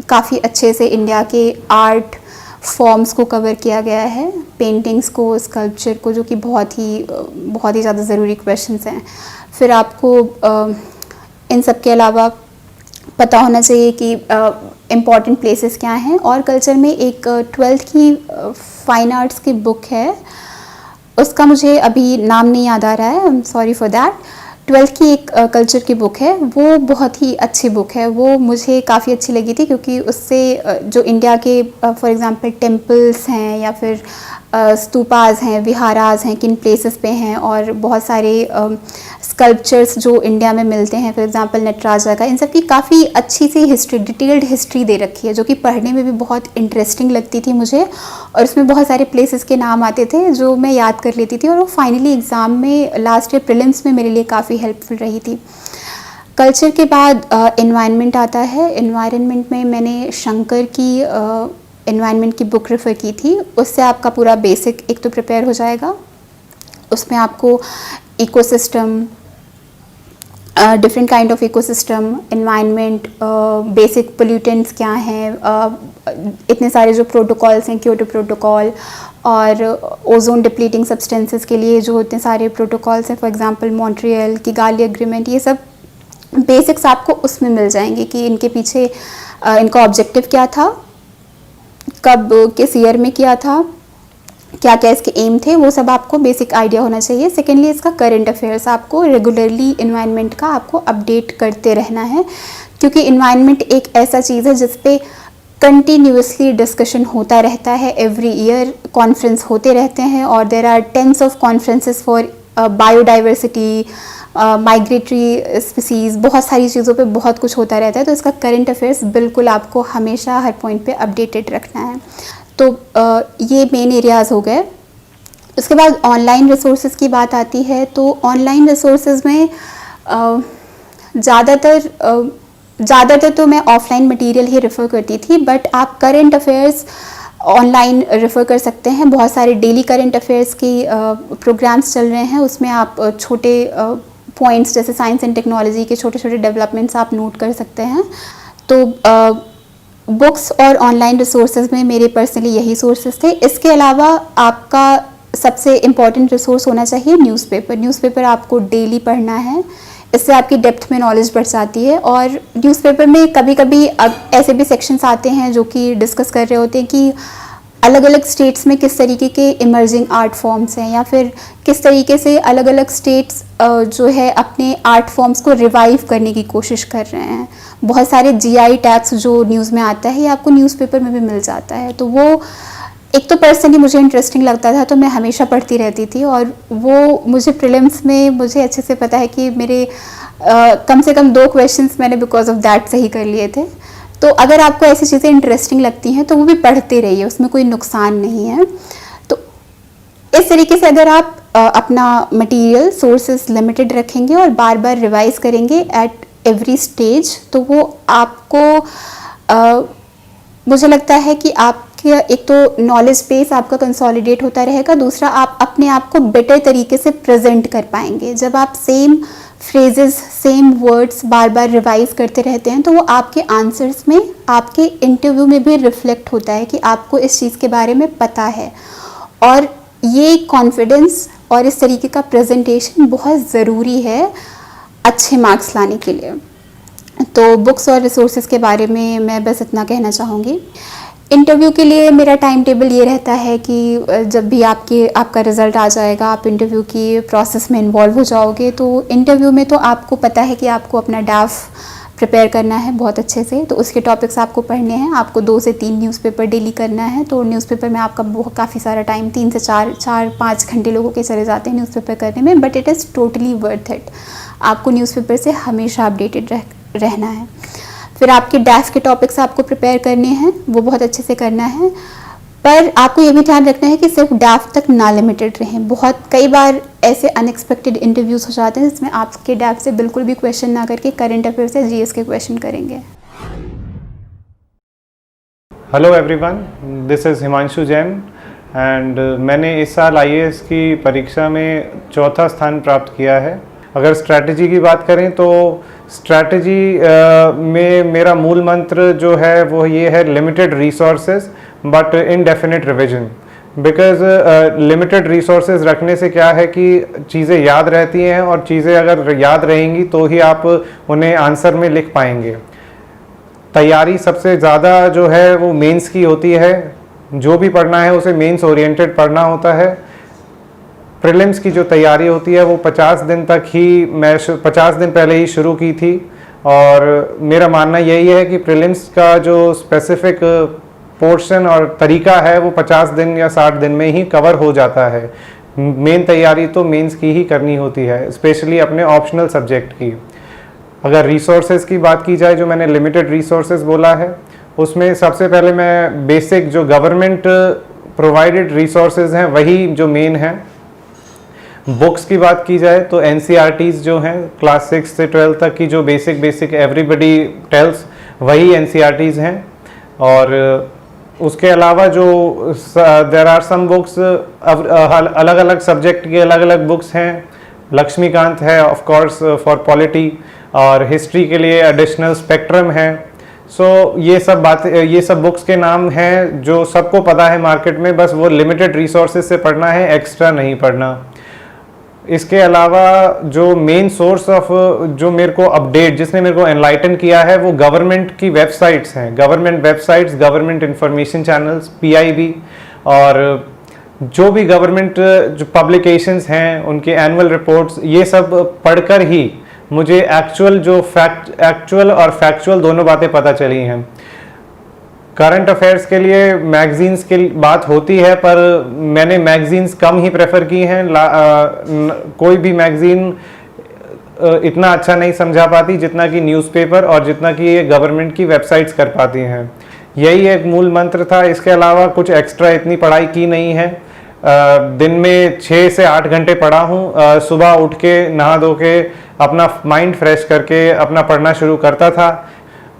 काफ़ी अच्छे से इंडिया के आर्ट फॉर्म्स को कवर किया गया है, पेंटिंग्स को, स्कल्पचर को, जो कि बहुत ही ज़्यादा ज़रूरी क्वेश्चंस हैं। फिर आपको इन सब के अलावा पता होना चाहिए कि इम्पॉर्टेंट प्लेसेस क्या हैं। और कल्चर में एक 12th की फाइन आर्ट्स की बुक है, उसका मुझे अभी नाम नहीं याद आ रहा है, I am sorry for that. 12th की एक कल्चर की बुक है, वो बहुत ही अच्छी बुक है। वो मुझे काफ़ी अच्छी लगी थी क्योंकि उससे जो इंडिया के फॉर एग्जांपल टेम्पल्स हैं या फिर स्तूपाज हैं, विहाराज हैं, किन प्लेसेस पे हैं, और बहुत सारे स्कल्पचर्स जो इंडिया में मिलते हैं, फॉर एग्जांपल नटराजा का, इन सब की काफ़ी अच्छी सी हिस्ट्री, डिटेल्ड हिस्ट्री दे रखी है, जो कि पढ़ने में भी बहुत इंटरेस्टिंग लगती थी मुझे। और उसमें बहुत सारे प्लेसेस के नाम आते थे जो मैं याद कर लेती थी और वो फाइनली एग्ज़ाम में लास्ट ईयर प्रीलिम्स में मेरे लिए काफ़ी हेल्पफुल रही थी। कल्चर के बाद एनवायरनमेंट आता है। एनवायरनमेंट में मैंने शंकर की एनवायरनमेंट की बुक रेफ़र की थी। उससे आपका पूरा बेसिक एक तो प्रिपेयर हो जाएगा। उसमें आपको ecosystem, different kind of ecosystem, environment, basic pollutants क्या हैं, इतने सारे जो प्रोटोकॉल्स हैं, क्योटो प्रोटोकॉल और ओजोन डिप्लीटिंग सब्सटेंसेस के लिए जो इतने सारे प्रोटोकॉल्स हैं, for example Montreal, Kigali agreement, ये सब बेसिक्स आपको उसमें मिल जाएंगे कि इनके पीछे इनका ऑब्जेक्टिव क्या था, कब किस ईयर में किया था, क्या क्या इसके एम थे, वो सब आपको बेसिक आइडिया होना चाहिए। सेकेंडली इसका करंट अफेयर्स, आपको रेगुलरली इन्वायरमेंट का आपको अपडेट करते रहना है, क्योंकि इन्वायरमेंट एक ऐसा चीज़ है जिस पे कंटिन्यूसली डिस्कशन होता रहता है। एवरी ईयर कॉन्फ्रेंस होते रहते हैं और there are tens of conferences for biodiversity, migratory species, बहुत सारी चीज़ों पे बहुत कुछ होता रहता है। तो इसका करंट अफेयर्स बिल्कुल आपको हमेशा हर पॉइंट पे अपडेटेड रखना है। तो ये मेन एरियाज़ हो गए। उसके बाद ऑनलाइन रिसोर्सेज की बात आती है, तो ऑनलाइन रिसोर्सेज में ज़्यादातर तो मैं ऑफलाइन मटेरियल ही रेफ़र करती थी, बट आप करंट अफेयर्स ऑनलाइन रेफ़र कर सकते हैं। बहुत सारे डेली करंट अफेयर्स की प्रोग्राम्स चल रहे हैं, उसमें आप छोटे पॉइंट्स जैसे साइंस एंड टेक्नोलॉजी के छोटे छोटे डेवलपमेंट्स आप नोट कर सकते हैं। तो बुक्स और ऑनलाइन रिसोर्सेज में मेरे पर्सनली यही सोर्सेज थे। इसके अलावा आपका सबसे इम्पॉर्टेंट रिसोर्स होना चाहिए न्यूज़पेपर। न्यूज़पेपर आपको डेली पढ़ना है, इससे आपकी डेप्थ में नॉलेज बढ़ जाती है। और न्यूज़पेपर में कभी कभी ऐसे भी सेक्शंस आते हैं जो कि डिस्कस कर रहे होते हैं कि अलग अलग स्टेट्स में किस तरीके के इमर्जिंग आर्ट फॉर्म्स हैं, या फिर किस तरीके से अलग अलग स्टेट्स जो है अपने आर्ट फॉर्म्स को रिवाइव करने की कोशिश कर रहे हैं। बहुत सारे जीआई टैग्स जो न्यूज़ में आता है, ये आपको न्यूज़पेपर में भी मिल जाता है। तो वो एक तो पर्सनली मुझे इंटरेस्टिंग लगता था, तो मैं हमेशा पढ़ती रहती थी। और वो मुझे प्रीलिम्स में मुझे अच्छे से पता है कि मेरे कम से कम 2 क्वेश्चंस मैंने बिकॉज ऑफ दैट सही कर लिए थे। तो अगर आपको ऐसी चीज़ें इंटरेस्टिंग लगती हैं तो वो भी पढ़ते रहिए, उसमें कोई नुकसान नहीं है। तो इस तरीके से अगर आप अपना मटेरियल सोर्सेज लिमिटेड रखेंगे और बार बार रिवाइज करेंगे एट एवरी स्टेज, तो वो आपको मुझे लगता है कि आपके एक तो नॉलेज बेस आपका कंसोलिडेट होता रहेगा, दूसरा आप अपने आप को बेटर तरीके से प्रेजेंट कर पाएंगे। जब आप सेम फ्रेजेस, सेम वर्ड्स बार बार रिवाइज करते रहते हैं तो वो आपके आंसर्स में, आपके इंटरव्यू में भी रिफ्लेक्ट होता है कि आपको इस चीज़ के बारे में पता है। और ये कॉन्फिडेंस और इस तरीके का प्रेजेंटेशन बहुत ज़रूरी है अच्छे मार्क्स लाने के लिए। तो बुक्स और रिसोर्सेज के बारे में मैं बस इतना कहना चाहूँगी। इंटरव्यू के लिए मेरा टाइम टेबल ये रहता है कि जब भी आपका रिज़ल्ट आ जाएगा, आप इंटरव्यू की प्रोसेस में इन्वॉल्व हो जाओगे। तो इंटरव्यू में तो आपको पता है कि आपको अपना डाफ प्रिपेयर करना है बहुत अच्छे से, तो उसके टॉपिक्स आपको पढ़ने हैं। आपको 2 से 3 न्यूज़पेपर डेली करना है। तो न्यूज़पेपर में आपका काफ़ी सारा टाइम 3 से 4-5 घंटे लोगों के चले जाते हैं न्यूज़पेपर करने में, but it is totally worth it. आपको न्यूज़पेपर से हमेशा अपडेटेड रहना है। फिर आपके डैफ के टॉपिक्स आपको प्रिपेयर करने हैं, वो बहुत अच्छे से करना है। पर आपको ये भी ध्यान रखना है कि सिर्फ डैफ तक ना लिमिटेड रहें। कई बार ऐसे अनएक्सपेक्टेड इंटरव्यूज़ हो जाते हैं जिसमें आपके डैफ से बिल्कुल भी क्वेश्चन ना करके करंट अफेयर्स या जीएस के क्वेश्चन करेंगे। Hello everyone, this is Himanshu Jain and मैंने इस साल आईएएस की परीक्षा में 4था स्थान प्राप्त किया है। अगर स्ट्रैटेजी की बात करें तो स्ट्रैटेजी में मेरा मूल मंत्र जो है वो ये है, limited resources but indefinite revision. Because limited resources रखने से क्या है कि चीज़ें याद रहती हैं, और चीज़ें अगर याद रहेंगी तो ही आप उन्हें आंसर में लिख पाएंगे। तैयारी सबसे ज़्यादा जो है वो मेंस की होती है। जो भी पढ़ना है उसे मेंस ओरिएंटेड पढ़ना होता है। प्रीलिम्स की जो तैयारी होती है वो 50 दिन तक ही, मैं 50 दिन पहले ही शुरू की थी। और मेरा मानना यही है कि प्रीलिम्स का जो स्पेसिफिक पोर्शन और तरीका है वो 50 दिन या 60 दिन में ही कवर हो जाता है। मेन तैयारी तो मेंस की ही करनी होती है, स्पेशली अपने ऑप्शनल सब्जेक्ट की। अगर रिसोर्सेज की बात की जाए, जो मैंने लिमिटेड रिसोर्सेज बोला है, उसमें सबसे पहले मैं बेसिक जो गवर्नमेंट प्रोवाइडेड रिसोर्सेज हैं वही जो मेन है। बुक्स की बात की जाए तो एनसीईआरटीज़ जो हैं क्लास 6 से 12 तक की, जो बेसिक एवरीबडी टेल्स, वही एनसीईआरटीज़ हैं। और उसके अलावा जो देयर आर सम बुक्स, अलग अलग सब्जेक्ट की अलग अलग बुक्स हैं। लक्ष्मीकांत है ऑफ कोर्स फॉर पॉलिटी, और हिस्ट्री के लिए एडिशनल स्पेक्ट्रम है। ये सब बुक्स के नाम हैं जो सबको पता है मार्केट में, बस वो लिमिटेड रिसोर्सेज से पढ़ना है, एक्स्ट्रा नहीं पढ़ना। इसके अलावा जो मेन सोर्स ऑफ जो मेरे को अपडेट, जिसने मेरे को एनलाइटन किया है, वो गवर्नमेंट की वेबसाइट्स हैं। Government websites, government information channels, PIB, और जो भी गवर्नमेंट जो पब्लिकेशंस हैं उनके एनुअल रिपोर्ट्स, ये सब पढ़कर ही मुझे एक्चुअल और फैक्चुअल दोनों बातें पता चली हैं। करंट अफेयर्स के लिए मैगजीन्स की बात होती है, पर मैंने मैगजीन्स कम ही प्रेफर की हैं। कोई भी मैगजीन इतना अच्छा नहीं समझा पाती जितना कि न्यूज़पेपर और जितना कि ये गवर्नमेंट की वेबसाइट्स कर पाती हैं। यही एक मूल मंत्र था। इसके अलावा कुछ एक्स्ट्रा इतनी पढ़ाई की नहीं है। दिन में 6 से 8 घंटे पढ़ा हूँ। सुबह उठ के नहा धो के अपना माइंड फ्रेश करके अपना पढ़ना शुरू करता था।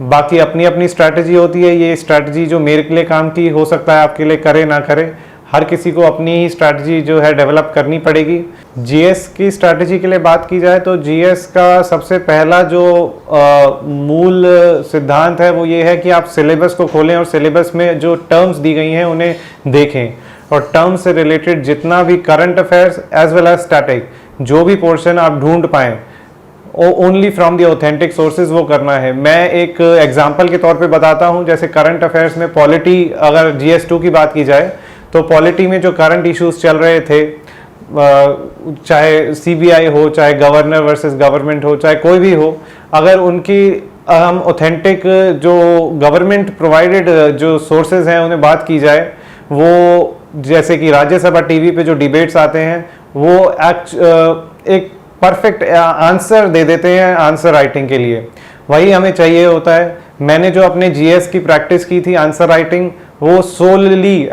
बाकी अपनी अपनी स्ट्रैटेजी होती है। ये स्ट्रैटेजी जो मेरे लिए काम की हो सकता है आपके लिए करे ना करे। हर किसी को अपनी ही स्ट्रैटेजी जो है डेवलप करनी पड़ेगी। जीएस की स्ट्रैटेजी के लिए बात की जाए तो जीएस का सबसे पहला जो मूल सिद्धांत है वो ये है कि आप सिलेबस को खोलें और सिलेबस में जो टर्म्स दी गई हैं उन्हें देखें, और टर्म्स से रिलेटेड जितना भी current affairs as well as static जो भी पोर्शन आप ढूंढ पाएँ only from the authentic sources वो करना है। मैं एक एग्जांपल के तौर पे बताता हूँ, जैसे करंट अफेयर्स में पॉलिटी, अगर GS2 की बात की जाए तो पॉलिटी में जो करंट इश्यूज चल रहे थे, चाहे CBI हो, चाहे गवर्नर वर्सेस गवर्नमेंट हो, चाहे कोई भी हो, अगर उनकी हम ऑथेंटिक जो गवर्नमेंट प्रोवाइडेड जो सोर्सेज हैं उन्हें बात की जाए, वो जैसे कि राज्यसभा टीवी पे जो डिबेट्स आते हैं वो एक परफेक्ट आंसर दे देते हैं आंसर राइटिंग के लिए। वही हमें चाहिए होता है। मैंने जो अपने GS की प्रैक्टिस की थी आंसर राइटिंग, वो solely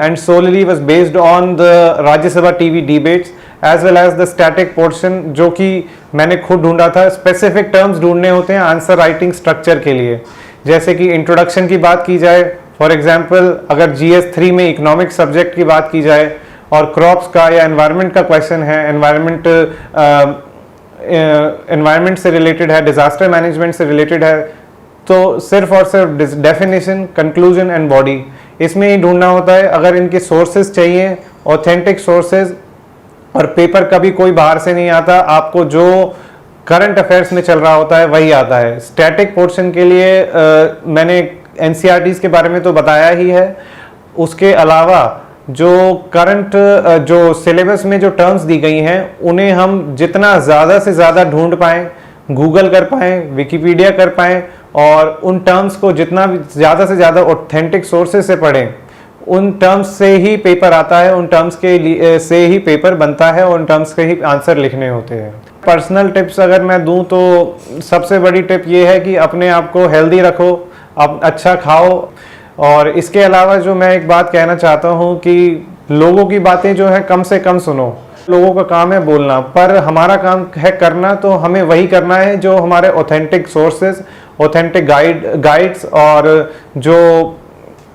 was based on the Rajya Sabha TV debates as well as the static portion, जो कि मैंने खुद ढूंढा था। स्पेसिफिक टर्म्स ढूंढने होते हैं आंसर राइटिंग स्ट्रक्चर के लिए। जैसे कि इंट्रोडक्शन की बात की जाए, फॉर एग्जाम्पल अगर GS3 में इकोनॉमिक सब्जेक्ट की बात की जाए और क्रॉप्स का या एनवायरनमेंट का क्वेश्चन है, एनवायरनमेंट से रिलेटेड है, डिजास्टर मैनेजमेंट से रिलेटेड है, तो सिर्फ और सिर्फ डेफिनेशन, कंक्लूजन एंड बॉडी, इसमें ही ढूंढना होता है। अगर इनके सोर्सेज चाहिए ऑथेंटिक सोर्सेज, और पेपर कभी कोई बाहर से नहीं आता, आपको जो करंट अफेयर्स में चल रहा होता है वही आता है। स्टैटिक पोर्शन के लिए मैंने NCERTs के बारे में तो बताया ही है। उसके अलावा जो करंट जो सिलेबस में जो टर्म्स दी गई हैं उन्हें हम जितना ज़्यादा से ज़्यादा ढूंढ पाएँ, गूगल कर पाएँ, विकिपीडिया कर पाएँ, और उन टर्म्स को जितना ज़्यादा से ज़्यादा ऑथेंटिक सोर्सेज से पढ़ें, उन टर्म्स से ही पेपर आता है, उन टर्म्स के लिए से ही पेपर बनता है, उन टर्म्स के ही आंसर लिखने होते हैं। पर्सनल टिप्स अगर मैं दूं तो सबसे बड़ी टिप ये है कि अपने आप को हेल्दी रखो, आप अच्छा खाओ। और इसके अलावा जो मैं एक बात कहना चाहता हूँ कि लोगों की बातें जो है कम से कम सुनो। लोगों का काम है बोलना, पर हमारा काम है करना, तो हमें वही करना है जो हमारे ऑथेंटिक सोर्सेज, ऑथेंटिक गाइड्स, और जो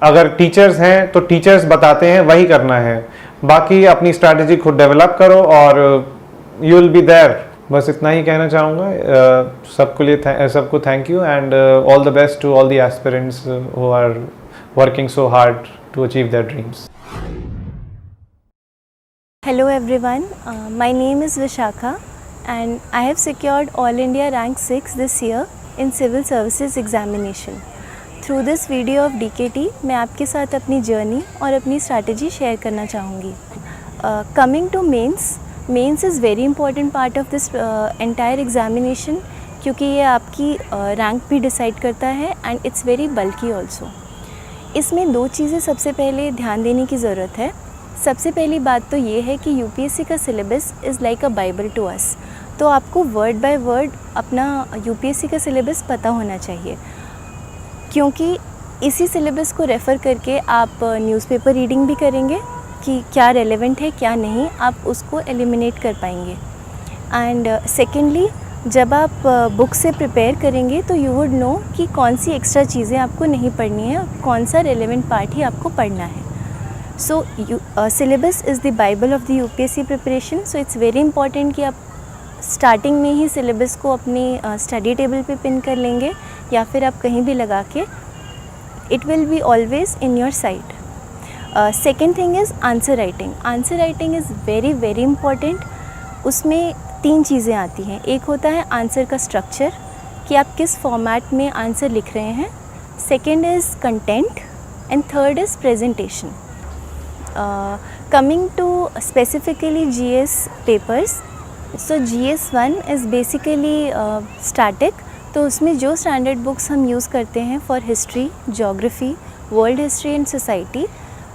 अगर टीचर्स हैं तो टीचर्स बताते हैं वही करना है। बाकी अपनी स्ट्रैटेजी खुद डेवलप करो और यू विल बी देयर। बस इतना ही कहना चाहूँगा। सबको thank you and all the best to all the aspirants who are working so hard to achieve their dreams. Hello everyone, my name is Vishakha and I have secured All India Rank 6 this year in Civil Services Examination. Through this video of DKT, मैं आपके साथ अपनी जर्नी और अपनी स्ट्रैटेजी शेयर करना चाहूँगी। Coming to mains is very important part of this entire examination, क्योंकि ये आपकी रैंक भी डिसाइड करता है एंड इट्स वेरी बल्कि ऑल्सो। इसमें दो चीज़ें सबसे पहले ध्यान देने की ज़रूरत है। सबसे पहली बात तो ये है कि UPSC का syllabus is like a Bible to us. तो आपको वर्ड बाय वर्ड अपना UPSC का सिलेबस पता होना चाहिए, क्योंकि इसी सिलेबस को रेफ़र करके आप न्यूज़पेपर रीडिंग भी करेंगे कि क्या रेलेवेंट है क्या नहीं, आप उसको एलिमिनेट कर पाएंगे। एंड सेकेंडली, जब आप बुक से प्रिपेयर करेंगे तो यू वुड नो कि कौन सी एक्स्ट्रा चीज़ें आपको नहीं पढ़नी है, कौन सा रेलेवेंट पार्ट ही आपको पढ़ना है। सो syllabus is the Bible of the UPSC preparation. So it's very important कि आप स्टार्टिंग में ही सिलेबस को अपनी स्टडी टेबल पे पिन कर लेंगे, या फिर आप कहीं भी लगा के, it will be always in your site. Second thing is answer writing. Answer writing is very very important. उसमें तीन चीज़ें आती हैं। एक होता है आंसर का स्ट्रक्चर, कि आप किस फॉर्मेट में आंसर लिख रहे हैं। Second is content and third is presentation. Coming to specifically GS papers, so GS1 is basically static. तो उसमें जो स्टैंडर्ड बुक्स हम यूज़ करते हैं for history, geography, world history and society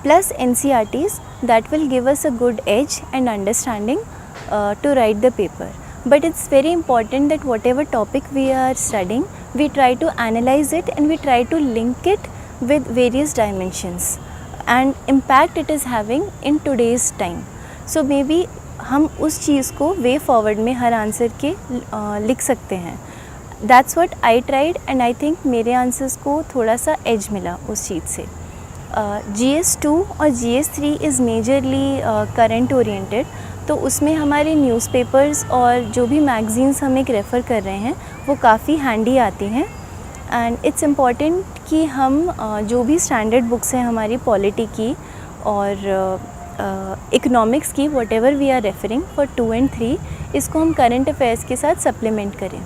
plus NCERTs, that will give us a good edge and understanding to write the paper. But it's very important that whatever topic we are studying, we try to analyze it and we try to link it with various dimensions and impact it is having in today's time. So maybe हम उस चीज़ को वे फॉरवर्ड में हर आंसर के लिख सकते हैं। That's what I tried and I think मेरे आंसर्स को थोड़ा सा एज मिला उस चीज़ से। GS2 और GS3 is majorly current oriented, तो उसमें हमारे न्यूज़पेपर्स और जो भी मैगज़ीन्स हम एक रेफ़र कर रहे हैं वो काफ़ी हैंडी आती हैं। एंड इट्स इम्पॉर्टेंट कि हम जो भी स्टैंडर्ड बुक्स हैं हमारी पॉलिटी की और इकोनॉमिक्स की, whatever we are referring for 2 and 3, इसको हम करंट अफेयर्स के साथ सप्लीमेंट करें।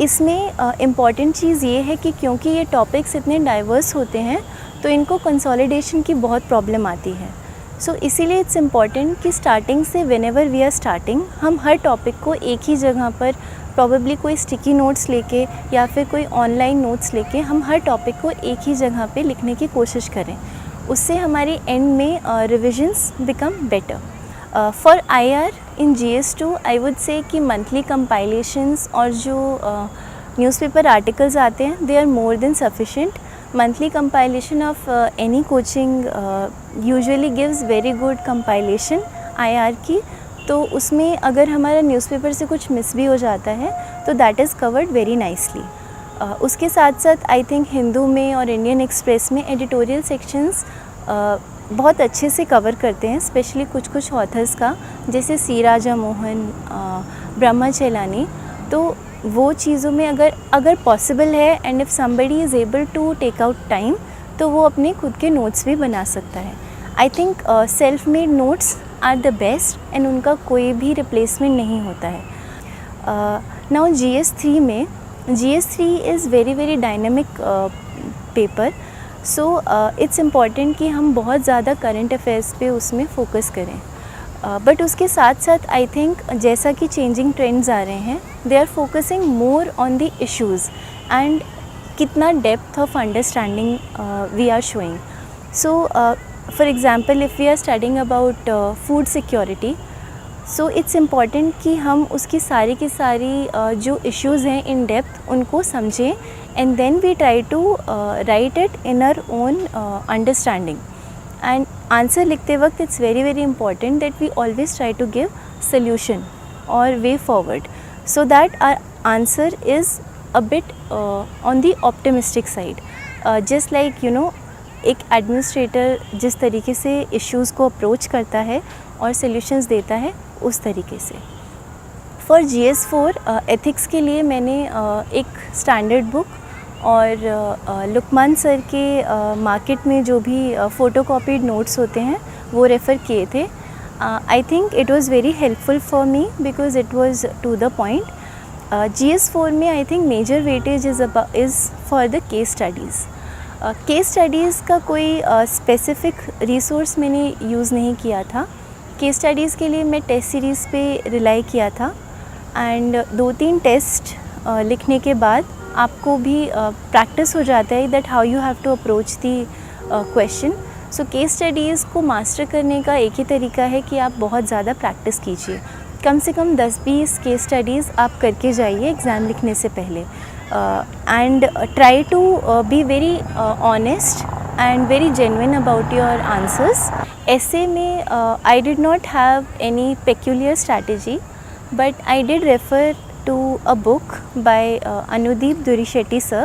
इसमें इम्पॉर्टेंट चीज़ ये है कि क्योंकि ये टॉपिक्स इतने डाइवर्स होते हैं तो इनको कंसोलिडेशन की बहुत प्रॉब्लम आती है। सो इसीलिए इट्स इम्पॉर्टेंट कि स्टार्टिंग से व्हेनेवर वी आर स्टार्टिंग हम हर टॉपिक को एक ही जगह पर प्रॉबेबली कोई स्टिकी नोट्स लेके या फिर कोई ऑनलाइन नोट्स लेके हम हर टॉपिक को एक ही जगह पे लिखने की कोशिश करें। उससे हमारे एंड में revisions become better. For IR in GS2 I would say कि मंथली कंपाइलेशंस और जो न्यूज़पेपर आर्टिकल्स आते हैं they are more than sufficient. Monthly compilation of any coaching usually gives very good compilation IR की, तो उसमें अगर हमारा न्यूज़पेपर से कुछ मिस भी हो जाता है तो that is covered very nicely. उसके साथ साथ आई थिंक हिंदू में और इंडियन एक्सप्रेस में एडिटोरियल सेक्शंस बहुत अच्छे से कवर करते हैं, स्पेशली कुछ ऑथर्स का, जैसे सी राजा मोहन, ब्रह्मा चेलानी। तो वो चीज़ों में अगर पॉसिबल है and if somebody is able to take out time तो वो अपने खुद के नोट्स भी बना सकता है। I think self made notes are the best and उनका कोई भी रिप्लेसमेंट नहीं होता है। नाउ GS3 में GS3 is very dynamic paper, so it's important कि हम बहुत ज़्यादा करंट अफेयर्स पे उसमें फोकस करें। बट उसके साथ साथ आई थिंक जैसा कि चेंजिंग ट्रेंड्स आ रहे हैं they are focusing more on the issues and कितना depth of understanding we are showing. So for example if we are studying about food security, so it's important कि हम उसकी सारी की सारी जो इश्यूज़ हैं इन डेप्थ उनको समझें and then we try to write it in our own understanding. And answer लिखते वक्त it's very important that we always try to give solution और way forward so that our answer is a bit on the optimistic side. Just like you know एक एडमिनिस्ट्रेटर जिस तरीके से इश्यूज़ को अप्रोच करता है और सॉल्यूशंस देता है उस तरीके से। फॉर GS4 एथिक्स के लिए मैंने एक स्टैंडर्ड बुक और लुकमान सर के मार्केट में जो भी फ़ोटोकॉपीड नोट्स होते हैं वो रेफ़र किए थे। I think it was very helpful for me because it was to the point. GS4 में I think major weightage is for the case studies. Case studies का कोई स्पेसिफ़िक रिसोर्स मैंने यूज़ नहीं किया था। केस स्टडीज़ के लिए मैं टेस्ट सीरीज़ पे रिलाई किया था एंड 2-3 टेस्ट लिखने के बाद आपको भी प्रैक्टिस हो जाता है that how you have to approach the question. So case studies को मास्टर करने का एक ही तरीका है कि आप बहुत ज़्यादा प्रैक्टिस कीजिए। कम से कम 10-20 केस स्टडीज़ आप करके जाइए एग्ज़ाम लिखने से पहले and try to be very honest and very genuine about your answers. Essay में I did not have any peculiar strategy, but I did refer to a book by Anudeep Durishetty sir.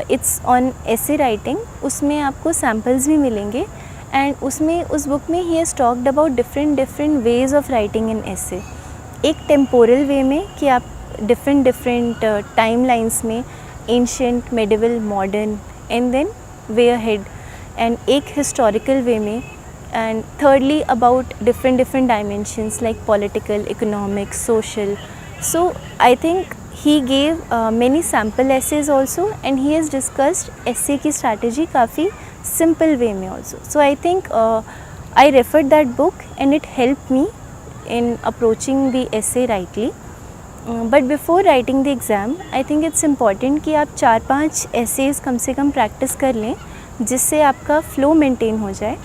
It's on essay writing. उसमें आपको samples भी मिलेंगे and उसमें उस book में he has talked about different ways of writing an essay. एक temporal way में कि आप different timelines में ancient, medieval, modern and then way ahead, and एक historical way में, and thirdly about different dimensions like political, economic, social. So I think he gave many sample essays also and he has discussed essay की strategy काफ़ी simple way में also. So I think I referred that book and it helped me in approaching the essay rightly. But before writing the exam, I think it's important कि आप 4-5 essays कम से कम प्रैक्टिस कर लें जिससे आपका फ्लो मेंटेन हो जाए।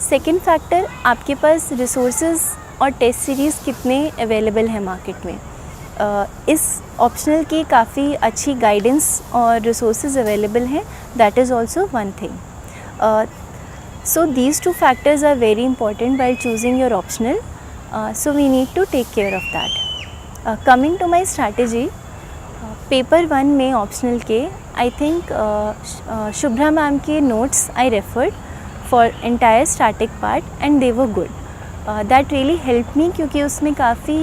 सेकंड फैक्टर, आपके पास रिसोर्सेज और टेस्ट सीरीज़ कितने अवेलेबल हैं मार्केट में। इस ऑप्शनल की काफ़ी अच्छी गाइडेंस और रिसोर्सेज अवेलेबल हैं, that is also one thing. So these 2 factors are very important while choosing your optional, so we need to take care of that. Coming to my strategy, paper 1 में ऑप्शनल के आई थिंक शुभ्रा मैम के notes I referred for entire static part and they were good. That really help me क्योंकि उसमें काफ़ी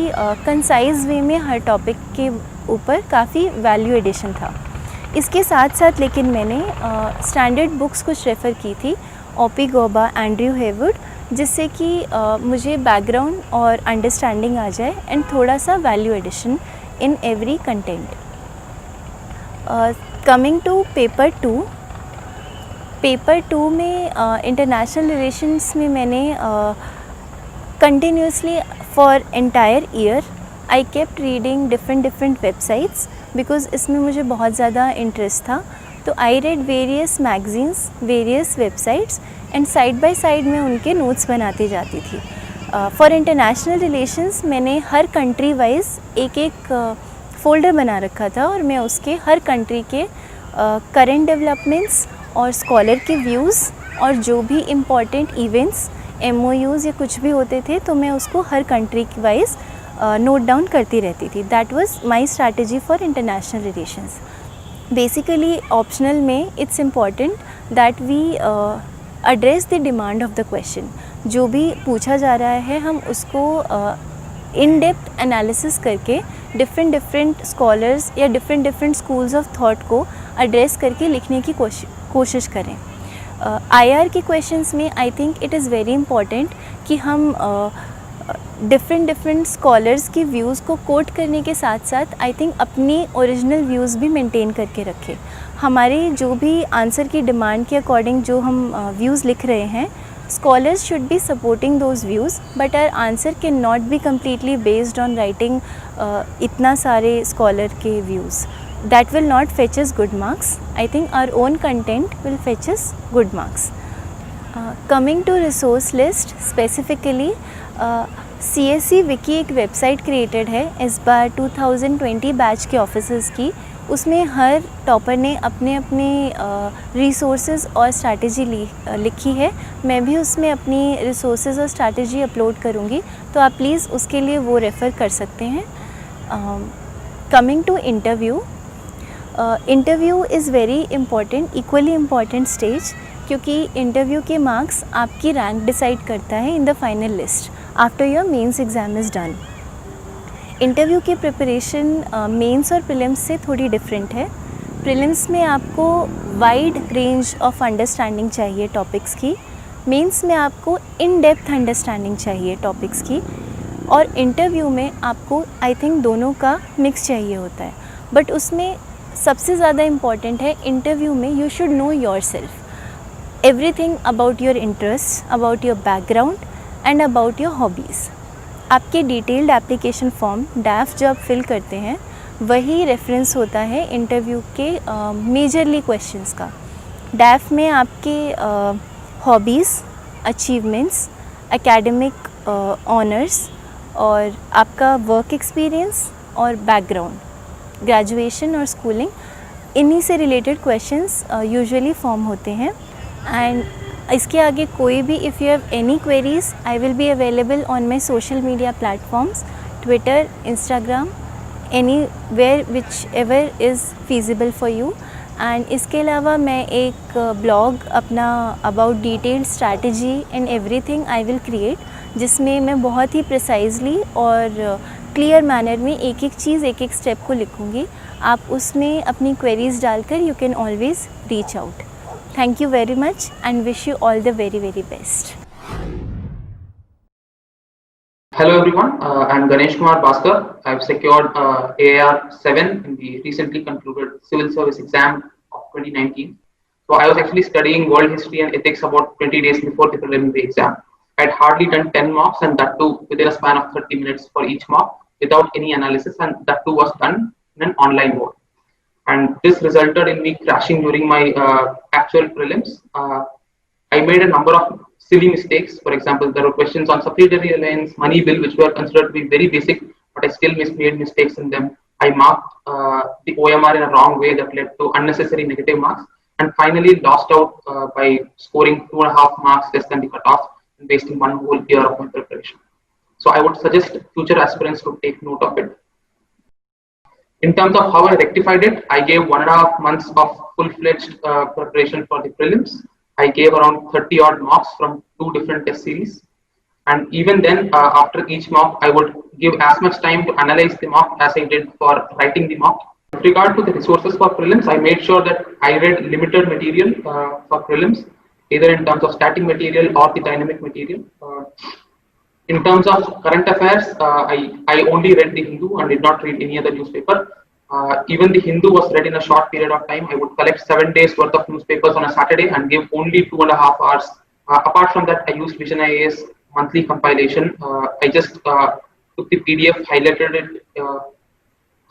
कंसाइज वे में हर टॉपिक के ऊपर काफ़ी वैल्यू एडिशन था। इसके साथ साथ लेकिन मैंने स्टैंडर्ड बुक्स कुछ रेफ़र की थी, ओपी गौबा, एंड्रयू हेवुड, जिससे कि मुझे बैकग्राउंड और अंडरस्टैंडिंग आ जाए एंड थोड़ा सा value addition in every content. Coming to paper two में इंटरनेशनल रिलेशंस में मैंने continuously for entire year I kept reading different websites because इसमें मुझे बहुत ज़्यादा इंटरेस्ट था. तो I read various magazines, various websites and side by side में उनके नोट्स बनाती जाती थी. फॉर इंटरनेशनल रिलेशंस मैंने हर कंट्री वाइज एक फ़ोल्डर बना रखा था और मैं उसके हर कंट्री के करंट डेवलपमेंट्स और स्कॉलर के व्यूज़ और जो भी इम्पॉर्टेंट इवेंट्स, MOUs या कुछ भी होते थे तो मैं उसको हर कंट्री वाइज नोट डाउन करती रहती थी. That was my strategy for international relations. Basically optional में it's important that we address the demand of the question. जो भी पूछा जा रहा है हम उसको इन डेप्थ एनालिसिस करके डिफरेंट स्कॉलर्स या डिफरेंट स्कूल्स ऑफ थॉट को एड्रेस करके लिखने की कोशिश करें. IR के क्वेश्चंस में I think it is very important कि हम डिफरेंट स्कॉलर्स की व्यूज़ को कोट करने के साथ साथ आई थिंक अपनी ओरिजिनल व्यूज़ भी मेंटेन करके रखें. हमारे जो भी आंसर की डिमांड के अकॉर्डिंग जो हम व्यूज़ लिख रहे हैं, scholars should be supporting those views but our answer cannot be completely based on writing इतना सारे scholar के views. That will not fetch us good marks. I think our own content will fetch us good marks. Coming to resource list specifically, CSE Wiki एक वेबसाइट क्रिएटेड है इस बार 2020 बैच के ऑफिसर्स की. उसमें हर टॉपर ने अपने रिसोर्सेज और स्ट्रैटेजी लिखी है. मैं भी उसमें अपनी रिसोर्सेज और स्ट्रैटेजी अपलोड करूँगी तो आप प्लीज़ उसके लिए वो रेफ़र कर सकते हैं. Coming to interview, interview is very important, equally important stage, क्योंकि इंटरव्यू के मार्क्स आपकी रैंक डिसाइड करता है in the final list after your mains exam is done. Interview की प्रिपरेशन मेंस और प्रीलिम्स से थोड़ी डिफरेंट है. प्रीलिम्स में आपको वाइड रेंज ऑफ अंडरस्टैंडिंग चाहिए टॉपिक्स की, मेंस में आपको इन डेप्थ अंडरस्टैंडिंग चाहिए टॉपिक्स की, और इंटरव्यू में आपको आई थिंक दोनों का मिक्स चाहिए होता है. बट उसमें सबसे ज़्यादा इम्पॉर्टेंट है इंटरव्यू में you should know your self, everything about your interest, about your background and about your hobbies. आपके डिटेल्ड एप्लीकेशन फॉर्म डैफ जो आप फिल करते हैं वही रेफरेंस होता है इंटरव्यू के मेजरली क्वेश्चंस का. डैफ में आपके हॉबीज़, अचीवमेंट्स, एकेडमिक ऑनर्स और आपका वर्क एक्सपीरियंस और बैकग्राउंड, ग्रेजुएशन और स्कूलिंग, इन्हीं से रिलेटेड क्वेश्चंस यूजुअली फॉर्म होते हैं. एंड इसके आगे कोई भी if you have any queries I will be available on my social media platforms, Twitter, Instagram, anywhere whichever is feasible for you. And इसके अलावा मैं एक ब्लॉग अपना about detailed strategy and everything I will create, जिसमें मैं बहुत ही प्रिसाइजली और क्लियर मैनर में एक चीज़, एक स्टेप को लिखूँगी. आप उसमें अपनी क्वेरीज डालकर you can always reach out. Thank you very much and wish you all the very best. Hello everyone, I'm Ganesh Kumar Bhaskar. I've secured AAR 7 in the recently concluded civil service exam of 2019. So I was actually studying world history and ethics about 20 days before the preliminary exam. I had hardly done 10 mocks, and that too within a span of 30 minutes for each mock without any analysis, and that too was done in an online mode. And this resulted in me crashing during my actual prelims. I made a number of silly mistakes. For example, there were questions on subsidiary alliance, money bill, which were considered to be very basic, but I still made mistakes in them. I marked the OMR in a wrong way that led to unnecessary negative marks, and finally lost out by scoring 2.5 marks less than the cutoff and wasting one whole year of my preparation. So I would suggest future aspirants to take note of it. In terms of how I rectified it, I gave 1.5 months of full-fledged preparation for the prelims. I gave around 30 odd mocks from 2 different test series. And even then, after each mock, I would give as much time to analyze the mock as I did for writing the mock. With regard to the resources for prelims, I made sure that I read limited material for prelims, either in terms of static material or the dynamic material. In terms of current affairs, I only read the Hindu and did not read any other newspaper. Even the Hindu was read in a short period of time. I would collect 7 days worth of newspapers on a Saturday and give only 2.5 hours. Apart from that, I used Vision IAS monthly compilation. I just took the PDF,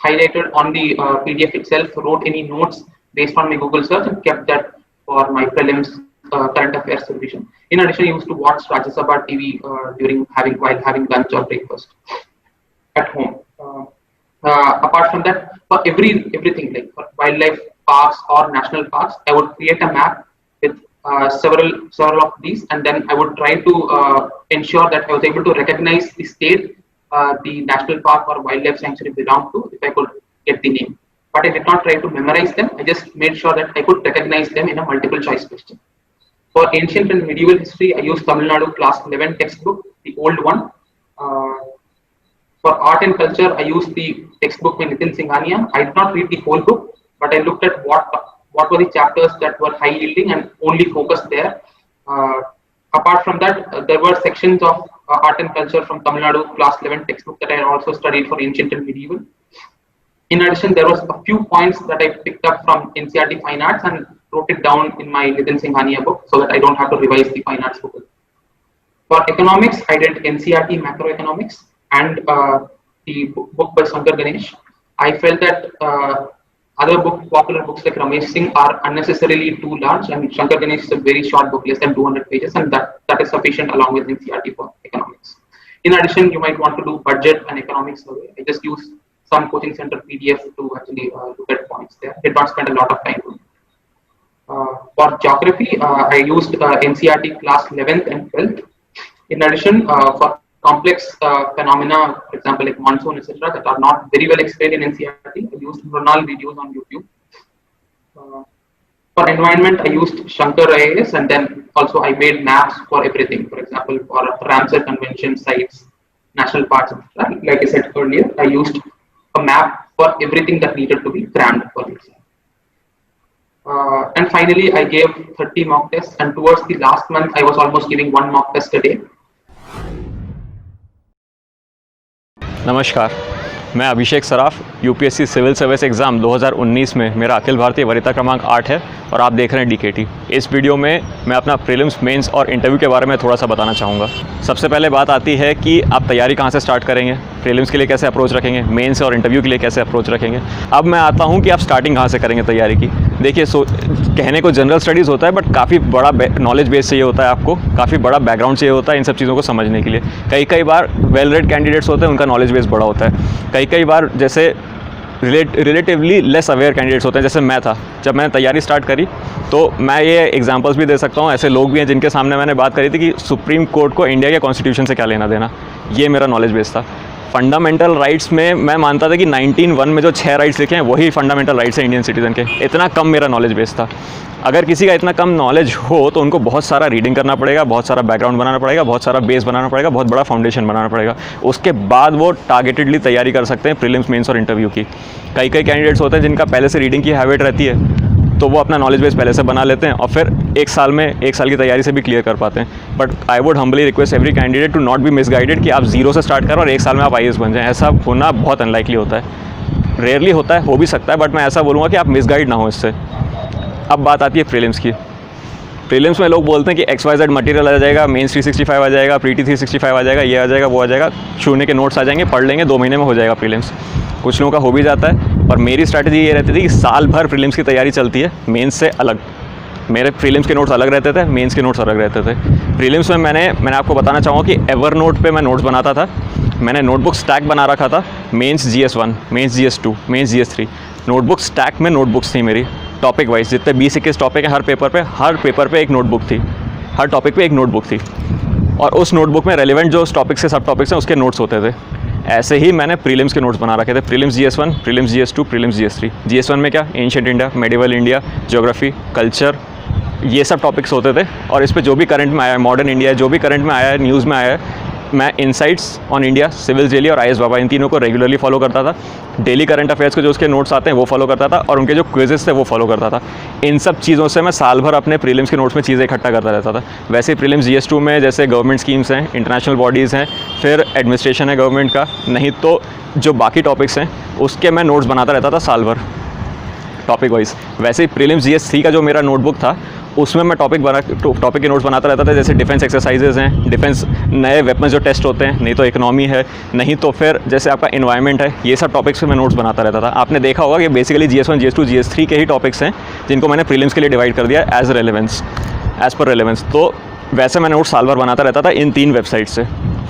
highlighted on the PDF itself, wrote any notes based on my Google search, and kept that for my prelims current affairs revision. In addition, I used to watch Rajya Sabha TV while having lunch or breakfast at home. Apart from that, for everything like for wildlife parks or national parks, I would create a map with several of these, and then I would try to ensure that I was able to recognize the state the national park or wildlife sanctuary belonged to if I could get the name. But I did not try to memorize them. I just made sure that I could recognize them in a multiple choice question. For ancient and medieval history, I used Tamil Nadu class 11 textbook, the old one. For art and culture, I used the textbook by Nitin Singhania. I did not read the whole book, but I looked at what were the chapters that were high yielding and only focused there. Apart from that, there were sections of art and culture from Tamil Nadu class 11 textbook that I also studied for ancient and medieval. In addition, there was a few points that I picked up from NCERT Fine Arts and wrote it down in my Nitin Singhania book so that I don't have to revise the Fine Arts book. For economics, I did NCERT macroeconomics and the book by Shankar Ganesh. I felt that other popular books like Ramesh Singh are unnecessarily too large, and Shankar Ganesh is a very short book, less than 200 pages, and that is sufficient along with NCERT for economics. In addition, you might want to do budget and economics survey. I just use some coaching center PDF to actually look at points there. Did not spend a lot of time doing it. For geography, I used NCERT class 11th and 12th. In addition, for complex phenomena, for example, like monsoon, etc., that are not very well explained in NCERT, I used Ronald videos on YouTube. For environment, I used Shankar IAS, and then also I made maps for everything. For example, for Ramsar Convention sites, national parks, etc. Like I said earlier, I used a map for everything that needed to be crammed for the exam. And finally, I gave 30 mock tests, and towards the last month, I was almost giving 1 mock test a day. नमस्कार, मैं Abhishek Saraf UPSC civil service exam 2019 में मेरा अखिल भारतीय वरीयता क्रमांक 8 है और आप देख रहे हैं डीकेटी। इस वीडियो में मैं अपना प्रीलिम्स, मेंस और इंटरव्यू के बारे में थोड़ा सा बताना चाहूँगा। सबसे पहले बात आती है कि आप तैयारी कहाँ से स्टार्ट करेंगे, प्रीलिम्स के लिए कैसे अप्रोच रखेंगे, मेंस और इंटरव्यू के लिए कैसे अप्रोच रखेंगे। अब मैं आता हूँ कि आप स्टार्टिंग कहाँ से करेंगे तैयारी की। देखिए, कहने को जनरल स्टडीज़ होता है, बट काफ़ी बड़ा नॉलेज बेस चाहिए होता है आपको, काफ़ी बड़ा बैकग्राउंड चाहिए होता है इन सब चीज़ों को समझने के लिए। कई बार वेल रेड कैंडिडेट्स होते हैं, उनका नॉलेज बेस बड़ा होता है। कई बार जैसे रिलेटिवली लेस अवेयर कैंडिडेट्स होते हैं, जैसे मैं था। जब मैंने तैयारी स्टार्ट करी तो मैं ये एग्जांपल्स भी दे सकता हूँ, ऐसे लोग भी हैं जिनके सामने मैंने बात करी थी कि सुप्रीम कोर्ट को इंडिया के कॉन्स्टिट्यूशन से क्या लेना देना। ये मेरा नॉलेज बेस था। फंडामेंटल राइट्स में मैं मानता था कि 19(1) में जो 6 राइट्स लिखे हैं वही फंडामेंटल राइट्स हैं इंडियन सिटीजन के। इतना कम मेरा नॉलेज बेस था। अगर किसी का इतना कम नॉलेज हो तो उनको बहुत सारा रीडिंग करना पड़ेगा, बहुत सारा बैकग्राउंड बनाना पड़ेगा, बहुत सारा बेस बनाना पड़ेगा, बहुत बड़ा फाउंडेशन बनाना पड़ेगा। उसके बाद वो टारगेटेडली तैयारी कर सकते हैं प्रीलिम्स, मेंस और इंटरव्यू की। कई कैंडिडेट्स होते हैं जिनका पहले से रीडिंग की हैबिट रहती है, तो वो अपना नॉलेज बेस पहले से बना लेते हैं और फिर 1 साल की तैयारी से भी क्लियर कर पाते हैं। But I would humbly request every candidate to not be misguided कि आप 0 से स्टार्ट करो और 1 साल में आप IAS बन जाएं। ऐसा होना बहुत अनलाइकली होता है, रेयरली होता है, हो भी सकता है, बट मैं ऐसा बोलूँगा कि आप मिसगाइड ना हो इससे। अब बात आती है प्रीलिम्स की। प्रीलिम्स में लोग बोलते हैं कि XYZ मटेरियल आ जाएगा, मेंस 365 आ जाएगा, प्रीटी 365 आ जाएगा, ये आ जाएगा, वो आ जाएगा, शून्य के नोट्स आ जाएंगे, पढ़ लेंगे, 2 महीने में हो जाएगा प्रीलिम्स। कुछ लोगों का हो भी जाता है, और मेरी स्ट्रैटेजी ये रहती थी कि साल भर प्रीलिम्स की तैयारी चलती है मेंस से अलग। मेरे प्रीलिम्स के नोट्स अलग रहते थे, मेंस के नोट्स अलग रहते थे। प्रीलिम्स में मैंने आपको बताना चाहूँगा कि एवरनोट पे मैं नोट्स बनाता था। मैंने नोटबुक स्टैक बना रखा था, mains GS1, mains GS2, mains GS3। Notebook stack में नोटबुक्स थी मेरी, टॉपिक वाइज। जितने 20-21 टॉपिक हैं हर पेपर पे एक नोटबुक थी, हर टॉपिक पे एक नोटबुक थी, और उस नोटबुक में रेलिवेंट जो टॉपिक्स के सब टॉपिक्स हैं उसके नोट्स होते थे। ऐसे ही मैंने प्रीलिम्स के नोट्स बना रखे थे। Prelims GS1, prelims GS2, prelims GS3। GS1 में क्या, ancient India, medieval India, geography, culture, ये सब टॉपिक्स होते थे। और इस पर जो भी करंट में आया है, मॉडर्न इंडिया, जो भी करंट में आया है, न्यूज़ में आया है, मैं insights on India, civils daily और IAS बाबा, इन तीनों को रेगुलरली फॉलो करता था। डेली करंट अफेयर्स के जो उसके नोट्स आते हैं वो फॉलो करता था और उनके जो क्विजेस थे वो फॉलो करता था। इन सब चीज़ों से मैं साल भर अपने प्रीलिम्स के नोट्स में चीज़ें इकट्ठा करता रहता था। वैसे प्रीलिम्स GS2 में जैसे गवर्नमेंट स्कीम्स हैं, इंटरनेशनल बॉडीज़ हैं, फिर एडमिनिस्ट्रेशन है गवर्नमेंट का, नहीं तो जो बाकी टॉपिक्स हैं उसके मैं नोट्स बनाता रहता था साल भर टॉपिक वाइज। वैसे ही प्रीलिम्स GS3 का जो मेरा नोटबुक था उसमें मैं टॉपिक के नोट्स बनाता रहता था। जैसे डिफेंस एक्सरसाइजेज हैं, डिफेंस नए वेपन्स जो टेस्ट होते हैं, नहीं तो इकोनॉमी है, नहीं तो फिर जैसे आपका इन्वायरमेंट है, ये सब टॉपिक्स पे मैं नोट्स बनाता रहता था। आपने देखा होगा कि बेसिकली GS1, GS2, GS3 के ही टॉपिक्स हैं जिनको मैंने प्रीलिम्स के लिए डिवाइड कर दिया एज़ पर रेलेवेंस। तो वैसे मैं नोट्स साल भर बनाता रहता था इन 3 वेबसाइट से।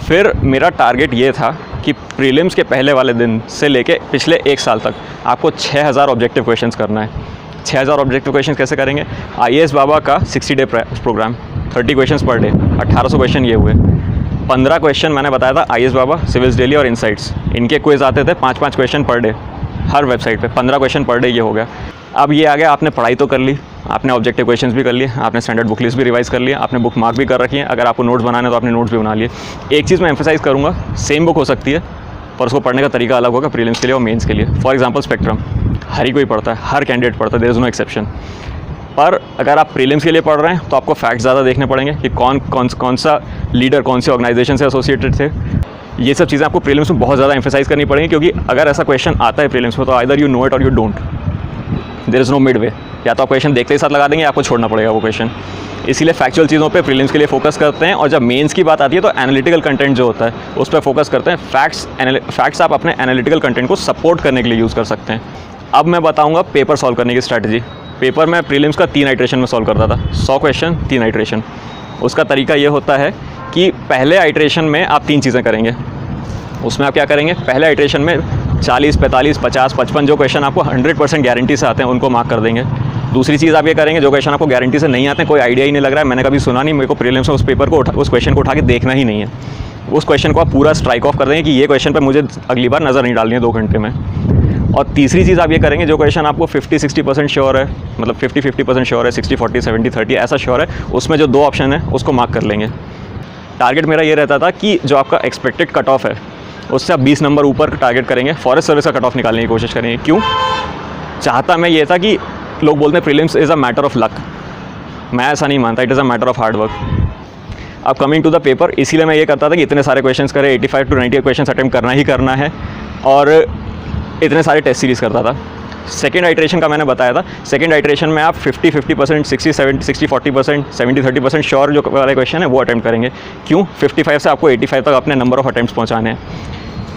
फिर मेरा टारगेट ये था कि प्रीलिम्स के पहले वाले दिन से लेके पिछले 1 साल तक आपको 6000 ऑब्जेक्टिव क्वेश्चंस करना है। 6000 ऑब्जेक्टिव क्वेश्चंस कैसे करेंगे? IAS बाबा का 60 डे प्रोग्राम, 30 क्वेश्चंस पर डे, 1800 क्वेश्चन ये हुए। 15 क्वेश्चन मैंने बताया था IAS बाबा, सिविल्स डेली और इनसाइट्स, इनके क्विज आते थे 5-5 क्वेश्चन पर डे हर वेबसाइट पे। 15 क्वेश्चन पर डे ये हो गया। अब ये आ गया, आपने पढ़ाई तो कर ली, आपने ऑब्जेक्टिव क्वेश्चंस भी कर लिए, आपने स्टैंडर्ड बुक लिस्ट भी रिवाइज़ कर लिया, आपने बुक मार्क भी कर रखी है। अगर आपको नोट्स बनाने तो आपने नोट्स भी बना लिए। एक चीज़ मैं एम्फेसाइज़ करूँगा, सेम बुक हो सकती है पर उसको पढ़ने का तरीका अलग होगा प्रीलिम्स के लिए और मेंस के लिए। फॉर एग्जांपल स्पेक्ट्रम हर ही कोई पढ़ता है, हर कैंडिडेट पढ़ता है, देयर इज़ नो एक्सेप्शन। पर अगर आप प्रीलिम्स के लिए पढ़ रहे हैं तो आपको फैक्ट्स ज़्यादा देखने पड़ेंगे कि कौन सा लीडर कौन सी ऑर्गेनाइजेशन से एसोसिएटेड थे। ये सब चीज़ें आपको प्रीलिम्स में बहुत ज़्यादा एम्फेसाइज़ करनी पड़ेंगी, क्योंकि अगर ऐसा क्वेश्चन आता है प्रीलिम्स में तो आइदर यू नो इट और you don't, there is no mid way. या तो आप क्वेश्चन देखते ही साथ लगा देंगे, आपको छोड़ना पड़ेगा वो क्वेश्चन। इसीलिए फैक्चुअल चीज़ों पे प्रीलिम्स के लिए फोकस करते हैं। और जब मेंस की बात आती है तो एनालिटिकल कंटेंट जो होता है उस पर फोकस करते हैं। फैक्ट्स आप अपने एनालिटिकल कंटेंट को सपोर्ट करने के लिए यूज़ कर सकते हैं। अब मैं बताऊंगा पेपर सॉल्व करने की स्ट्रैटेजी। पेपर में प्रीलिम्स का 3 आइट्रेशन में सॉल्व करता था, 100 क्वेश्चन 3 आइट्रेशन। उसका तरीका ये होता है कि पहले आइट्रेशन में आप 3 चीज़ें करेंगे। उसमें आप क्या करेंगे? पहले आइट्रेशन में 40, 45, 50, 55 जो क्वेश्चन आपको 100% गारंटी से आते हैं उनको मार्क कर देंगे। दूसरी चीज़ आप ये करेंगे, जो क्वेश्चन आपको गारंटी से नहीं आते हैं, कोई आइडिया ही नहीं लग रहा है, मैंने कभी सुना नहीं, मेरे को प्रीलिम्स में उस क्वेश्चन को उठा के देखना ही नहीं है, उस क्वेश्चन को आप पूरा स्ट्राइक ऑफ कर देंगे कि ये क्वेश्चन पर मुझे अगली बार नज़र नहीं डालनी है 2 घंटे में। और तीसरी चीज़ आप ये करेंगे, जो क्वेश्चन आपको 50-60% श्योर है, मतलब 50-50% श्योर है, 60-40, 70-30 ऐसा श्योर है, उसमें जो 2 ऑप्शन है उसको मार्क कर लेंगे। टारगेट मेरा ये रहता था कि जो आपका एक्सपेक्टेड कट ऑफ है उससे आप 20 नंबर ऊपर टारगेट करेंगे। फॉरेस्ट सर्विस का कट ऑफ निकालने की कोशिश करेंगे। क्यों चाहता मैं ये था कि लोग बोलते हैं prelims is a matter of luck, मैं ऐसा नहीं मानता, it is a matter of hard work. अब कमिंग टू द पेपर, इसीलिए मैं ये करता था कि इतने सारे क्वेश्चंस करें, 85 to 90 क्वेश्चंस अटेम्प्ट करना ही करना है, और इतने सारे टेस्ट सीरीज़ करता था। सेकेंड आइट्रेशन का मैंने बताया था, सेकेंड आइट्रेशन में आप 50-50%, 60-40%, 70-30% श्योर जो वाले क्वेश्चन है वो अटेम्प्ट करेंगे। क्यों? 55 से आपको 85 तक अपने नंबर ऑफ अटेम्प्ट्स पहुंचाने हैं।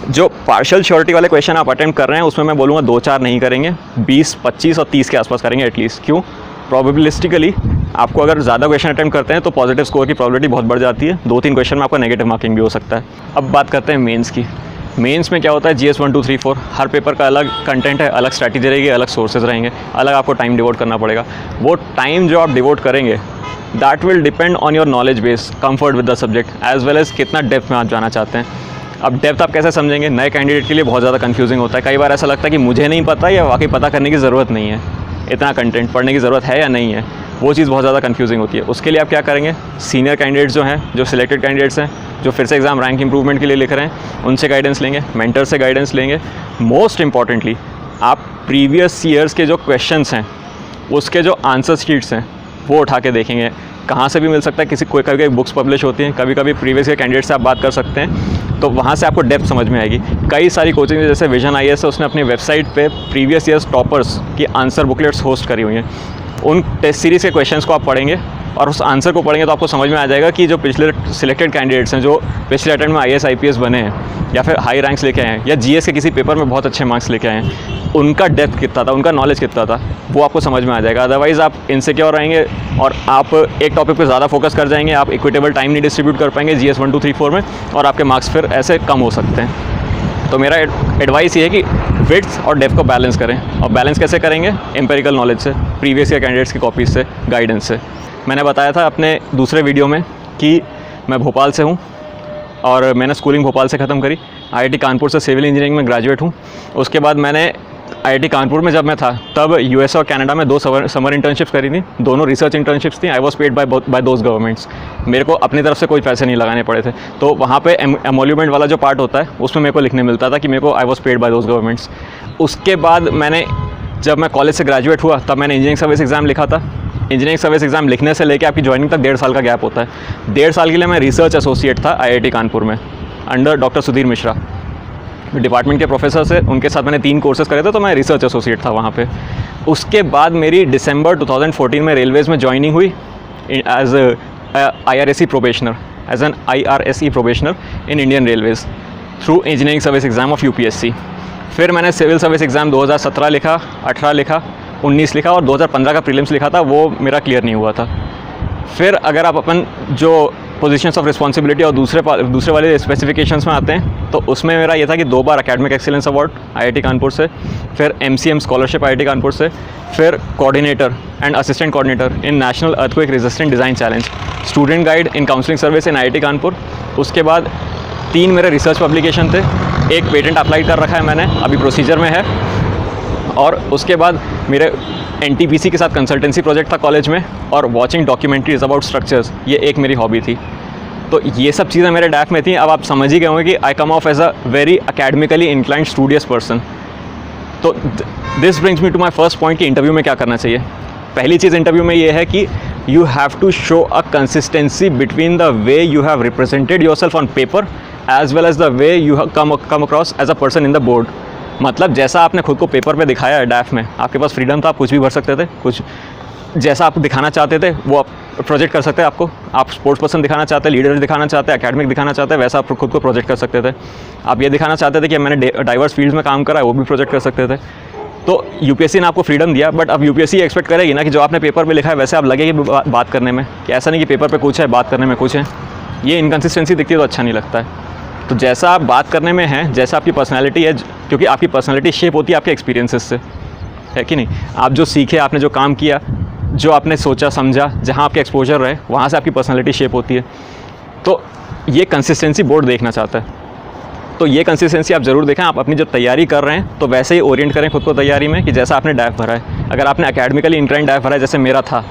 जो पार्शियल श्योरिटी वाले क्वेश्चन आप अटेम्प्ट कर रहे हैं उसमें मैं बोलूँगा 2-4 नहीं करेंगे, 20, 25 और 30 के आसपास करेंगे एटलीस्ट। क्यों? प्रोबेबिलिस्टिकली आपको अगर ज़्यादा क्वेश्चन अटेम्प्ट करते हैं तो पॉजिटिव स्कोर की प्रोबेबिलिटी बहुत बढ़ जाती है, 2-3 क्वेश्चन में आपका नेगेटिव मार्किंग भी हो सकता है। अब बात करते हैं मेंस की। मेंस में क्या होता है? GS 1, 2, 3, 4 हर पेपर का अलग कंटेंट है, अलग स्ट्रैटेजी रहेगी, अलग सोर्सेज रहेंगे, अलग आपको टाइम डिवोट करना पड़ेगा। वो टाइम जो आप डिवोट करेंगे that will depend on your knowledge base, comfort with the subject, as well as कितना डेप्थ में आप जाना चाहते हैं। अब डेप्थ आप कैसे समझेंगे? नए कैंडिडेट के लिए बहुत ज़्यादा कन्फ्यूजिंग होता है। कई बार ऐसा लगता है कि मुझे नहीं पता या वाकई पता करने की ज़रूरत नहीं है, इतना कंटेंट पढ़ने की ज़रूरत है या नहीं है, वो चीज़ बहुत ज़्यादा कन्फ्यूजिंग होती है। उसके लिए आप क्या करेंगे? सीनियर कैंडिडेट्स जो हैं, जो सिलेक्टेड कैंडिडेट्स हैं, जो फिर से एग्ज़ाम रैंक इंप्रूवमेंट के लिए लिख रहे हैं, उनसे गाइडेंस लेंगे, मेंटर से गाइडेंस लेंगे। मोस्ट इंपॉर्टेंटली आप प्रीवियस ईयर्स के जो क्वेश्चंस हैं उसके जो आंसर शीट्स हैं वो उठा के देखेंगे। कहाँ से भी मिल सकता है, कभी कभी बुक्स पब्लिश होती हैं, कभी कभी प्रीवियस के कैंडिडेट से आप बात कर सकते हैं, तो वहाँ से आपको डेप्थ समझ में आएगी। कई सारी कोचिंग जैसे विजन IAS है, उसने अपनी वेबसाइट पे प्रीवियस ईयर्स टॉपर्स की आंसर बुकलेट्स होस्ट करी हुई हैं। उन टेस्ट सीरीज़ के क्वेश्चंस को आप पढ़ेंगे और उस आंसर को पढ़ेंगे तो आपको समझ में आ जाएगा कि जो पिछले सिलेक्टेड कैंडिडेट्स हैं, जो पिछले अटेम्प्ट में IAS IPS बने हैं या फिर हाई रैंक्स लेके आए हैं या GS के किसी पेपर में बहुत अच्छे मार्क्स लेके आए हैं, उनका डेप्थ कितना था, उनका नॉलेज कितना था, वो आपको समझ में आ जाएगा। अदरवाइज़ आप इनसिक्योर रहेंगे और आप एक टॉपिक पे ज़्यादा फोकस कर जाएंगे, आप इक्विटेबल टाइम नहीं डिस्ट्रीब्यूट कर पाएंगे GS 1, 2, 3, 4 में, और आपके मार्क्स फिर ऐसे कम हो सकते हैं। तो मेरा एडवाइस ये है कि विड्थ और डेप्थ को बैलेंस करें। और बैलेंस कैसे करेंगे? एम्पेरिकल नॉलेज से, प्रीवियस ईयर कैंडिडेट्स की कॉपीज से, गाइडेंस से। मैंने बताया था अपने दूसरे वीडियो में कि मैं भोपाल से हूँ और मैंने स्कूलिंग भोपाल से ख़त्म करी। IIT कानपुर से सिविल इंजीनियरिंग में ग्रेजुएट हूँ। उसके बाद मैंने आईआईटी कानपुर में जब मैं था तब यूएस और कनाडा में 2 समर इंटर्नशिप्स करी थी, दोनों रिसर्च इंटर्नशिप्स थी। I was paid by those governments, मेरे को अपनी तरफ से कोई पैसे नहीं लगाने पड़े थे। तो वहाँ पे एमोल्यूमेंट वाला जो पार्ट होता है उसमें मेरे को लिखने मिलता था कि मेरे को I was paid by those governments. उसके बाद जब मैं कॉलेज से ग्रेजुएट हुआ तब मैंने इंजीनियरिंग सर्विस एग्ज़ाम लिखा था। इंजीनियरिंग सर्विस एग्ज़ाम लिखने से लेकर आपकी ज्वाइनिंग तक 1.5 साल का गैप होता है। 1.5 साल के लिए मैं रिसर्च एसोसिएट था आईआईटी कानपुर में under doctor Sudhir Mishra, department के प्रोफेसर से। उनके साथ मैंने 3 कोर्सेज करे थे, तो मैं रिसर्च एसोसिएट था वहाँ पे। उसके बाद मेरी दिसंबर 2014 में रेलवेज़ में ज्वाइनिंग हुई as IRSE probationer, as an IRSE probationer in Indian railways through engineering service exam of UPSC। फिर मैंने सिविल सर्विस एग्ज़ाम 2017 लिखा, 18 लिखा, 19 लिखा और 2015 का प्रीलिम्स लिखा था, वो मेरा क्लियर नहीं हुआ था। फिर अगर आप अपन जो पोजीशंस ऑफ रिस्पॉन्सिबिलिटी और दूसरे वाले स्पेसिफिकेशंस में आते हैं, तो उसमें मेरा ये था कि 2 बार academic excellence award IIT Kanpur से, फिर MCM स्कॉलरशिप IIT कानपुर से, फिर coordinator and assistant coordinator in national earthquake resistant design challenge, student guide in counselling service in IIT Kanpur. उसके बाद 3 मेरे रिसर्च पब्लिकेशन थे, एक पेटेंट अप्लाई कर रखा है मैंने, अभी प्रोसीजर में है। और उसके बाद मेरे NTPC के साथ कंसल्टेंसी प्रोजेक्ट था कॉलेज में, और वॉचिंग डॉक्यूमेंट्रीज अबाउट स्ट्रक्चर्स, ये एक मेरी हॉबी थी। तो ये सब चीज़ें मेरे डैफ में थी। अब आप समझ ही गए होंगे कि I come off as a very academically inclined studious person. तो this brings me to my first point कि इंटरव्यू में क्या करना चाहिए। पहली चीज़ इंटरव्यू में ये है कि you have to show a consistency between the way you have represented yourself on paper as well as the way you have come across as a person in the board. मतलब जैसा आपने खुद को पेपर पे दिखाया है डैफ में, आपके पास फ्रीडम था, आप कुछ भी भर सकते थे, कुछ जैसा आप दिखाना चाहते थे वो आप प्रोजेक्ट कर सकते हैं। आप स्पोर्ट्स पर्सन दिखाना चाहते हैं, लीडर दिखाना चाहते हैं, एकेडमिक दिखाना चाहते हैं, वैसा आप खुद को प्रोजेक्ट कर सकते थे। आप ये दिखाना चाहते थे कि मैंने डाइवर्स फील्ड्स में काम करा है, वो भी प्रोजेक्ट कर सकते थे। तो यूपीएससी ने आपको फ्रीडम दिया, बट अब यूपीएससी एक्सपेक्ट करेगी ना कि जो आपने पेपर पे लिखा है वैसे आप लगेगी बात करने में, कि ऐसा नहीं कि पेपर पे कुछ है बात करने में कुछ है। ये इनकन्सिस्टेंसी दिखती है तो अच्छा नहीं लगता है। तो जैसा आप बात करने में है, जैसा आपकी पर्सनैलिटी है, क्योंकि आपकी पर्सनैलिटी शेप होती है आपके एक्सपीरियंसेस से, है कि नहीं। आप जो सीखे, आपने जो काम किया, जो आपने सोचा समझा, जहाँ आपके एक्सपोजर रहे, वहाँ से आपकी पर्सनैलिटी शेप होती है। तो ये कंसिस्टेंसी बोर्ड देखना चाहता है। तो ये कंसिस्टेंसी आप ज़रूर देखें। आप अपनी जो तैयारी कर रहे हैं तो वैसे ही ओरिएंट करें खुद को तैयारी में, कि जैसा आपने डैफ भरा है। अगर आपने एकेडमिकली इंक्लाइंड डैफ भरा है जैसे मेरा था,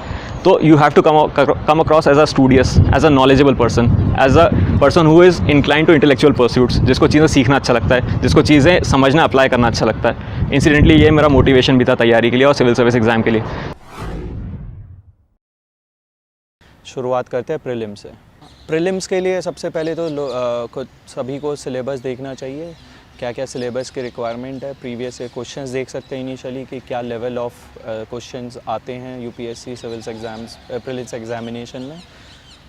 तो you have to come across as a studious, as a knowledgeable person, as a person who is inclined to intellectual pursuits, जिसको चीज़ें सीखना अच्छा लगता है, जिसको चीज़ें समझना अप्लाई करना अच्छा लगता है। इंसिडेंटली ये मेरा मोटिवेशन भी था तैयारी के लिए और सिविल सर्विस एग्ज़ाम के लिए। शुरुआत करते हैं प्रीलिम से। प्रीलिम्स के लिए सबसे पहले तो सभी को सिलेबस देखना चाहिए, क्या क्या सिलेबस की रिक्वायरमेंट है। प्रीवियस क्वेश्चंस देख सकते हैं इनिशियली कि क्या लेवल ऑफ क्वेश्चंस आते हैं UPSC civils exams prelims examination में।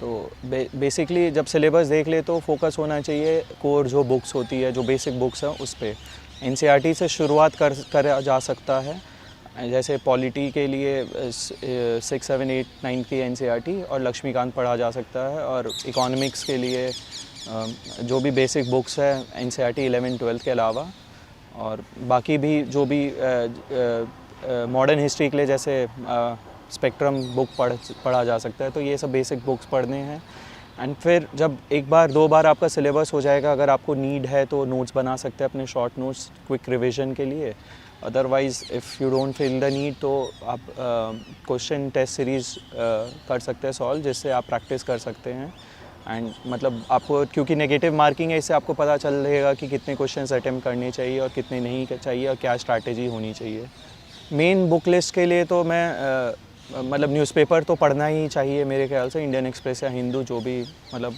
तो बेसिकली जब सिलेबस देख ले तो फोकस होना चाहिए कोर जो बुक्स होती है, जो बेसिक बुक्स हैं उस पर। एनसीईआरटी से शुरुआत करा जा सकता है। जैसे पॉलिटी के लिए 6, 7, 8, 9 की एनसीईआरटी और लक्ष्मीकांत पढ़ा जा सकता है। और इकोनॉमिक्स के लिए जो भी बेसिक बुक्स है एनसीईआरटी 11, 12 के अलावा, और बाकी भी जो भी मॉडर्न हिस्ट्री के लिए जैसे स्पेक्ट्रम बुक पढ़ा जा सकता है। तो ये सब बेसिक बुक्स पढ़ने हैं। एंड फिर जब एक बार 2 बार आपका सिलेबस हो जाएगा, अगर आपको नीड है तो नोट्स बना सकते हैं अपने शॉर्ट नोट्स क्विक रिविजन के लिए। Otherwise if you don't feel the need तो आप क्वेश्चन टेस्ट सीरीज़ कर सकते हैं सॉल्व, जिससे आप प्रैक्टिस कर सकते हैं। एंड मतलब आपको, क्योंकि नेगेटिव मार्किंग है, इससे आपको पता चल रहेगा कि कितने क्वेश्चंस अटेम्प्ट करने चाहिए और कितने नहीं चाहिए और क्या स्ट्रैटेजी होनी चाहिए। मेन बुक लिस्ट के लिए तो मैं मतलब न्यूज़पेपर तो पढ़ना ही चाहिए मेरे ख्याल से। इंडियन एक्सप्रेस या हिंदू, जो भी मतलब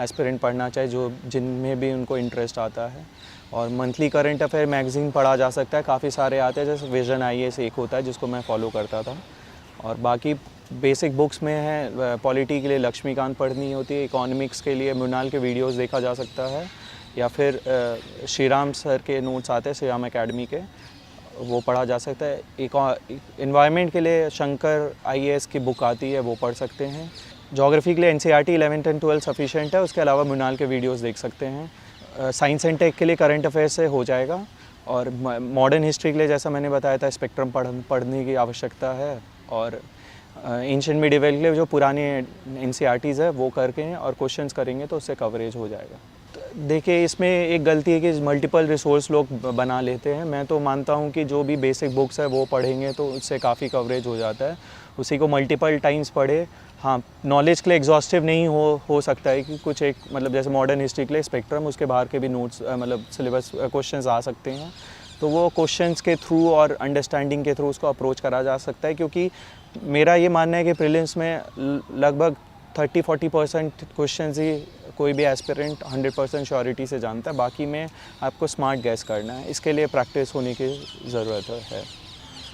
एस्पिरेंट पढ़ना चाहिए, जो जिनमें भी उनको इंटरेस्ट आता है। और मंथली करंट अफेयर मैगज़ीन पढ़ा जा सकता है, काफ़ी सारे आते हैं, जैसे विजन IAS एक होता है जिसको मैं फॉलो करता था। और बाकी बेसिक बुक्स में है, पॉलिटी के लिए लक्ष्मीकांत पढ़नी होती है, इकोनॉमिक्स के लिए मृणाल के वीडियोस देखा जा सकता है, या फिर श्रीराम सर के नोट्स आते हैं श्रीराम एकेडमी के, वो पढ़ा जा सकता है। इन्वायरमेंट के लिए शंकर IAS की बुक आती है, वो पढ़ सकते हैं। ज्योग्राफी के लिए NCERT 11 and 12 सफिशेंट है, उसके अलावा मृणाल के वीडियोस देख सकते हैं। साइंस एंड टेक के लिए करंट अफेयर से हो जाएगा। और मॉडर्न हिस्ट्री के लिए जैसा मैंने बताया था, स्पेक्ट्रम पढ़ने की आवश्यकता है। और एंशिएंट मिडिवल के लिए जो पुराने NCERTs है वो करके हैं और क्वेश्चंस करेंगे तो उससे कवरेज हो जाएगा। देखिए, इसमें एक गलती है कि मल्टीपल रिसोर्स लोग बना लेते हैं। मैं तो मानता हूँ कि जो भी बेसिक बुक्स है वो पढ़ेंगे तो उससे काफ़ी कवरेज हो जाता है। उसी को मल्टीपल टाइम्स पढ़े। हाँ, नॉलेज के लिए एग्जॉस्टिव नहीं हो सकता है कि कुछ एक मतलब जैसे मॉडर्न हिस्ट्री के लिए स्पेक्ट्रम, उसके बाहर के भी नोट्स मतलब सिलेबस क्वेश्चंस आ सकते हैं, तो वो क्वेश्चंस के थ्रू और अंडरस्टैंडिंग के थ्रू उसको अप्रोच करा जा सकता है। क्योंकि मेरा ये मानना है कि प्रीलिम्स में लगभग 30-40% क्वेश्चंस ही कोई भी एस्पिरेंट 100% श्योरिटी से जानता है, बाकी में आपको स्मार्ट गैस करना है। इसके लिए प्रैक्टिस होने की ज़रूरत है।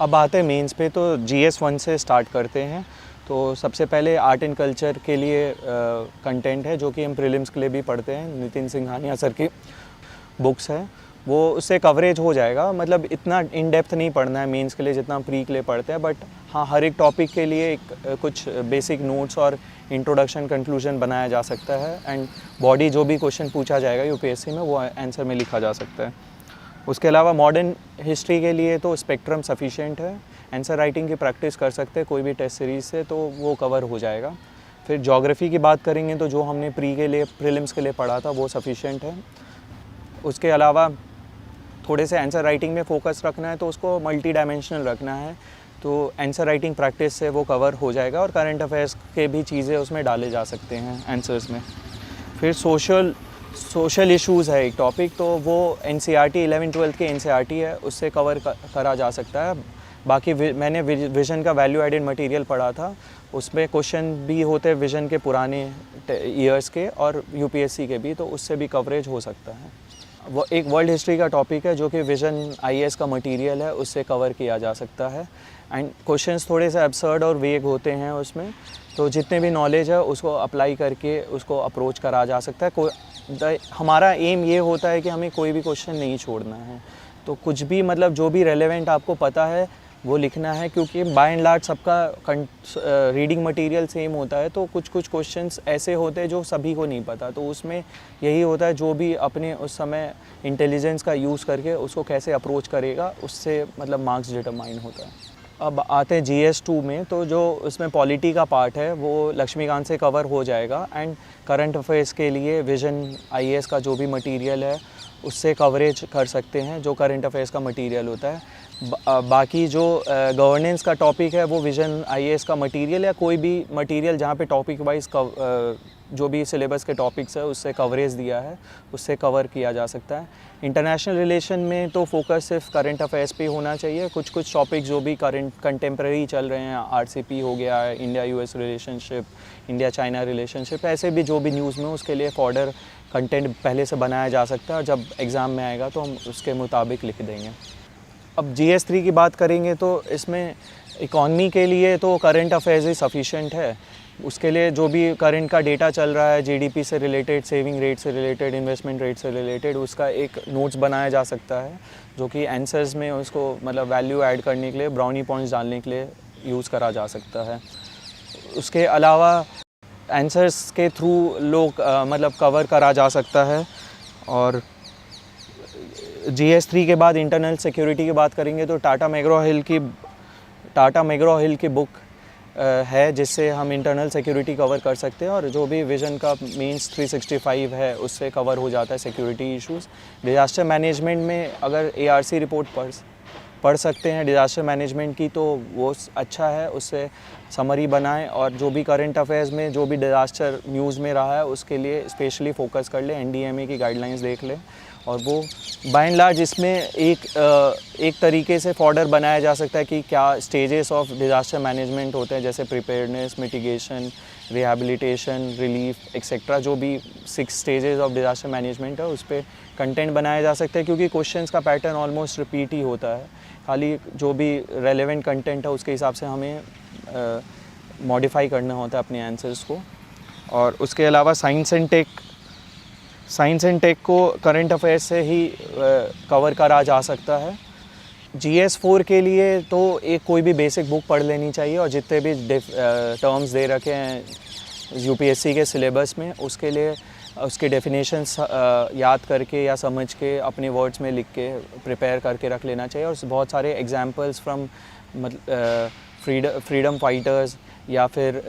अब आते हैं मेंस पे, तो GS 1 से स्टार्ट करते हैं। तो सबसे पहले आर्ट एंड कल्चर के लिए कंटेंट है जो कि हम प्रीलिम्स के लिए भी पढ़ते हैं। नितिन सिंघानिया सर की बुक्स है, वो उससे कवरेज हो जाएगा। मतलब इतना इन डेप्थ नहीं पढ़ना है मेंस के लिए जितना प्री के लिए पढ़ते हैं, बट हाँ, हर एक टॉपिक के लिए एक कुछ बेसिक नोट्स और इंट्रोडक्शन कंक्लूजन बनाया जा सकता है। एंड बॉडी जो भी क्वेश्चन पूछा जाएगा UPSC में वो आंसर में लिखा जा सकता है। उसके अलावा मॉडर्न हिस्ट्री के लिए तो स्पेक्ट्रम सफिशिएंट है। आंसर राइटिंग की प्रैक्टिस कर सकते हैं कोई भी टेस्ट सीरीज़ से, तो वो कवर हो जाएगा। फिर ज्योग्राफी की बात करेंगे तो जो हमने प्री के लिए प्रीलिम्स के लिए पढ़ा था वो सफिशिएंट है। उसके अलावा थोड़े से आंसर राइटिंग में फोकस रखना है तो उसको मल्टी डायमेंशनल रखना है, तो आंसर राइटिंग प्रैक्टिस से वो कवर हो जाएगा। और करंट अफेयर्स के भी चीज़ें उसमें डाले जा सकते हैं आंसर्स में। फिर सोशल इश्यूज़ है एक टॉपिक, तो वो NCERT 11-12 के NCERT है, उससे कवर करा जा सकता है। बाकी मैंने विज़न का वैल्यू एडेड मटेरियल पढ़ा था, उसमें क्वेश्चन भी होते हैं विज़न के पुराने ईयर्स के और UPSC के भी, तो उससे भी कवरेज हो सकता है। वो एक वर्ल्ड हिस्ट्री का टॉपिक है जो कि विज़न IAS का मटेरियल है, उससे कवर किया जा सकता है। एंड क्वेश्चंस थोड़े से एब्सर्ड और वेग होते हैं उसमें, तो जितने भी नॉलेज है उसको अप्लाई करके उसको अप्रोच करा जा सकता है। हमारा एम ये होता है कि हमें कोई भी क्वेश्चन नहीं छोड़ना है, तो कुछ भी मतलब जो भी रेलेवेंट आपको पता है वो लिखना है, क्योंकि बाय एंड लार्ज सबका रीडिंग मटेरियल सेम होता है। तो कुछ क्वेश्चंस ऐसे होते हैं जो सभी को नहीं पता, तो उसमें यही होता है जो भी अपने उस समय इंटेलिजेंस का यूज़ करके उसको कैसे अप्रोच करेगा, उससे मतलब मार्क्स डिटरमाइन होता है। अब आते हैं GS 2 में, तो जो उसमें पॉलिटी का पार्ट है वो लक्ष्मीकांत से कवर हो जाएगा। एंड करंट अफेयर्स के लिए विज़न IAS का जो भी मटेरियल है उससे कवरेज कर सकते हैं, जो करंट अफेयर्स का मटेरियल होता है। बाकी जो गवर्नेंस का टॉपिक है वो विज़न IAS का मटेरियल या कोई भी मटेरियल जहाँ पे टॉपिक वाइज जो भी सिलेबस के टॉपिक्स है उससे कवरेज दिया है, उससे कवर किया जा सकता है। इंटरनेशनल रिलेशन में तो फोकस सिर्फ करंट अफेयर्स पे होना चाहिए। कुछ टॉपिक जो भी कंटेम्प्रेरी चल रहे हैं, RCP हो गया है, India US relationship, India China relationship, ऐसे भी जो भी न्यूज़ में उसके लिए फॉर्डर कंटेंट पहले से बनाया जा सकता है, और जब एग्ज़ाम में आएगा तो हम उसके मुताबिक लिख देंगे। अब GS 3 की बात करेंगे तो इसमें इकॉनमी के लिए तो करंट अफेयर्स ही सफिशिएंट है। उसके लिए जो भी करंट का डेटा चल रहा है, GDP से रिलेटेड, सेविंग रेट से रिलेटेड, इन्वेस्टमेंट रेट से रिलेटेड, उसका एक नोट्स बनाया जा सकता है जो कि आंसर्स में उसको मतलब वैल्यू ऐड करने के लिए, ब्राउनी पॉइंट्स डालने के लिए यूज़ करा जा सकता है। उसके अलावा आंसर्स के थ्रू लोग मतलब कवर करा जा सकता है। और GS 3 के बाद इंटरनल सिक्योरिटी की बात करेंगे तो टाटा मैग्रो हिल की बुक है जिससे हम इंटरनल सिक्योरिटी कवर कर सकते हैं, और जो भी विज़न का मीन्स 365 है उससे कवर हो जाता है सिक्योरिटी इश्यूज़। डिज़ास्टर मैनेजमेंट में अगर ARC रिपोर्ट पढ़ सकते हैं डिज़ास्टर मैनेजमेंट की, तो वो अच्छा है, उससे समरी बनाएं, और जो भी करंट अफेयर्स में जो भी डिज़ास्टर न्यूज़ में रहा है उसके लिए स्पेशली फ़ोकस कर लें, NDMA की गाइडलाइंस देख लें। और वो बाय एंड लार्ज इसमें एक तरीके से फॉर्डर बनाया जा सकता है कि क्या स्टेजेस ऑफ डिज़ास्टर मैनेजमेंट होते हैं, जैसे preparedness, mitigation, rehabilitation, relief etcetera, जो भी 6 स्टेजेस ऑफ डिज़ास्टर मैनेजमेंट है उस पर कंटेंट बनाया जा सकता है। क्योंकि क्वेश्चंस का पैटर्न ऑलमोस्ट रिपीट ही होता है, खाली जो भी रेलेवेंट कंटेंट है उसके हिसाब से हमें मॉडिफाई करना होता है अपने आंसर्स को। और उसके अलावा साइंस एंड टेक को करंट अफेयर्स से ही कवर करा जा सकता है। GS 4 के लिए तो कोई भी बेसिक बुक पढ़ लेनी चाहिए, और जितने भी टर्म्स दे रखे हैं UPSC के सिलेबस में उसके लिए उसके डेफिनेशंस याद करके या समझ के अपने वर्ड्स में लिख के प्रिपेयर करके रख लेना चाहिए। और बहुत सारे एग्जांपल्स फ्रॉम फ्रीडम फाइटर्स या फिर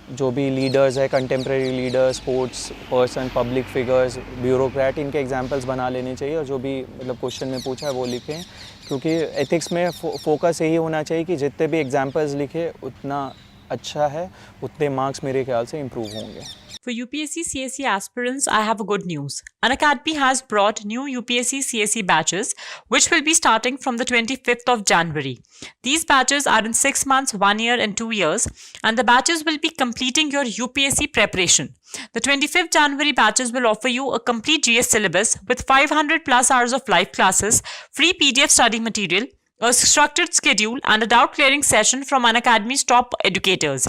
जो भी लीडर्स है, contemporary leaders, sports person, public figures, bureaucrat, इनके एग्जांपल्स बना लेने चाहिए और जो भी मतलब क्वेश्चन में पूछा है वो लिखें, क्योंकि एथिक्स में फोकस यही होना चाहिए कि जितने भी एग्जांपल्स लिखे उतना अच्छा है, उतने मार्क्स मेरे ख्याल से इम्प्रूव होंगे। For UPSC CSE aspirants, I have a good news. Unacademy has brought new UPSC CSE batches, which will be starting from the 25th of January. These batches are in 6 months, 1 year, and 2 years, and the batches will be completing your UPSC preparation. The 25th January batches will offer you a complete GS syllabus with 500 plus hours of live classes, free PDF study material, a structured schedule, and a doubt clearing session from Unacademy's top educators.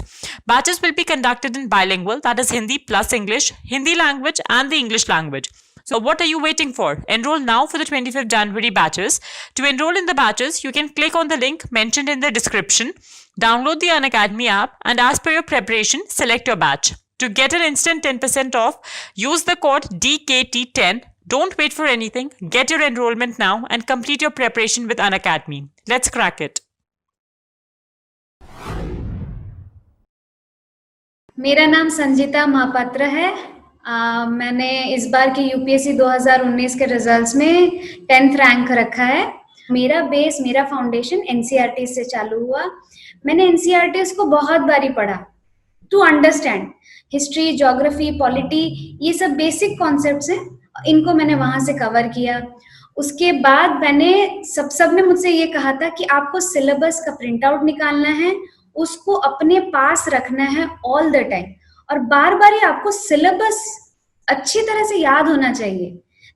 Batches will be conducted in bilingual, that is Hindi plus English, Hindi language, and the English language. So what are you waiting for? Enroll now for the 25th January batches. To enroll in the batches, you can click on the link mentioned in the description, download the Unacademy app, and as per your preparation, select your batch. To get an instant 10% off, use the code DKT10. Don't wait for anything. Get your enrollment now and complete your preparation with Unacademy. Let's crack it. मेरा नाम संजीता महापात्र है। मैंने इस बार के यूपीएससी 2019 के रिजल्ट्स में 10th रैंक रखा है। मेरा फाउंडेशन एनसीईआरटी से चालू हुआ। मैंने एनसीईआरटी को बहुत बारी पढ़ा to understand history, geography, polity, ये सब बेसिक कॉन्सेप्ट्स हैं, इनको मैंने वहां से कवर किया। उसके बाद सबने मुझसे ये कहा था कि आपको सिलेबस का प्रिंट आउट निकालना है, उसको अपने पास रखना है ऑल द टाइम, और बार बार ही आपको सिलेबस अच्छी तरह से याद होना चाहिए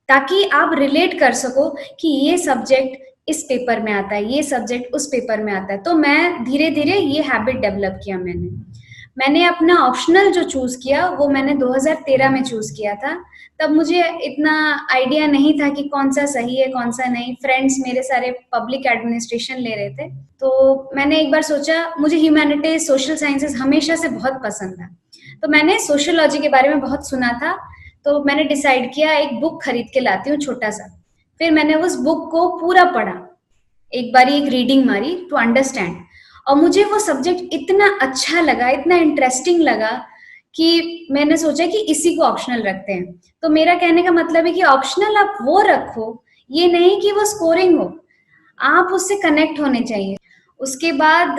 ताकि आप रिलेट कर सको कि ये सब्जेक्ट इस पेपर में आता है, ये सब्जेक्ट उस पेपर में आता है। तो मैं धीरे धीरे ये हैबिट डेवलप किया। मैंने अपना ऑप्शनल जो चूज किया वो मैंने 2013 में चूज किया था। तब मुझे इतना आइडिया नहीं था कि कौन सा सही है कौन सा नहीं। फ्रेंड्स मेरे सारे पब्लिक एडमिनिस्ट्रेशन ले रहे थे, तो मैंने एक बार सोचा, मुझे ह्यूमैनिटीज, सोशल साइंसेस हमेशा से बहुत पसंद था, तो मैंने सोशियोलॉजी के बारे में बहुत सुना था। तो मैंने डिसाइड किया एक बुक खरीद के लाती हूँ छोटा सा। फिर मैंने उस बुक को पूरा पढ़ा, एक बारी एक रीडिंग मारी टू अंडरस्टैंड, और मुझे वो सब्जेक्ट इतना अच्छा लगा, इतना इंटरेस्टिंग लगा कि मैंने सोचा कि इसी को ऑप्शनल रखते हैं। तो मेरा कहने का मतलब है कि ऑप्शनल आप वो रखो, ये नहीं कि वो स्कोरिंग हो, आप उससे कनेक्ट होने चाहिए। उसके बाद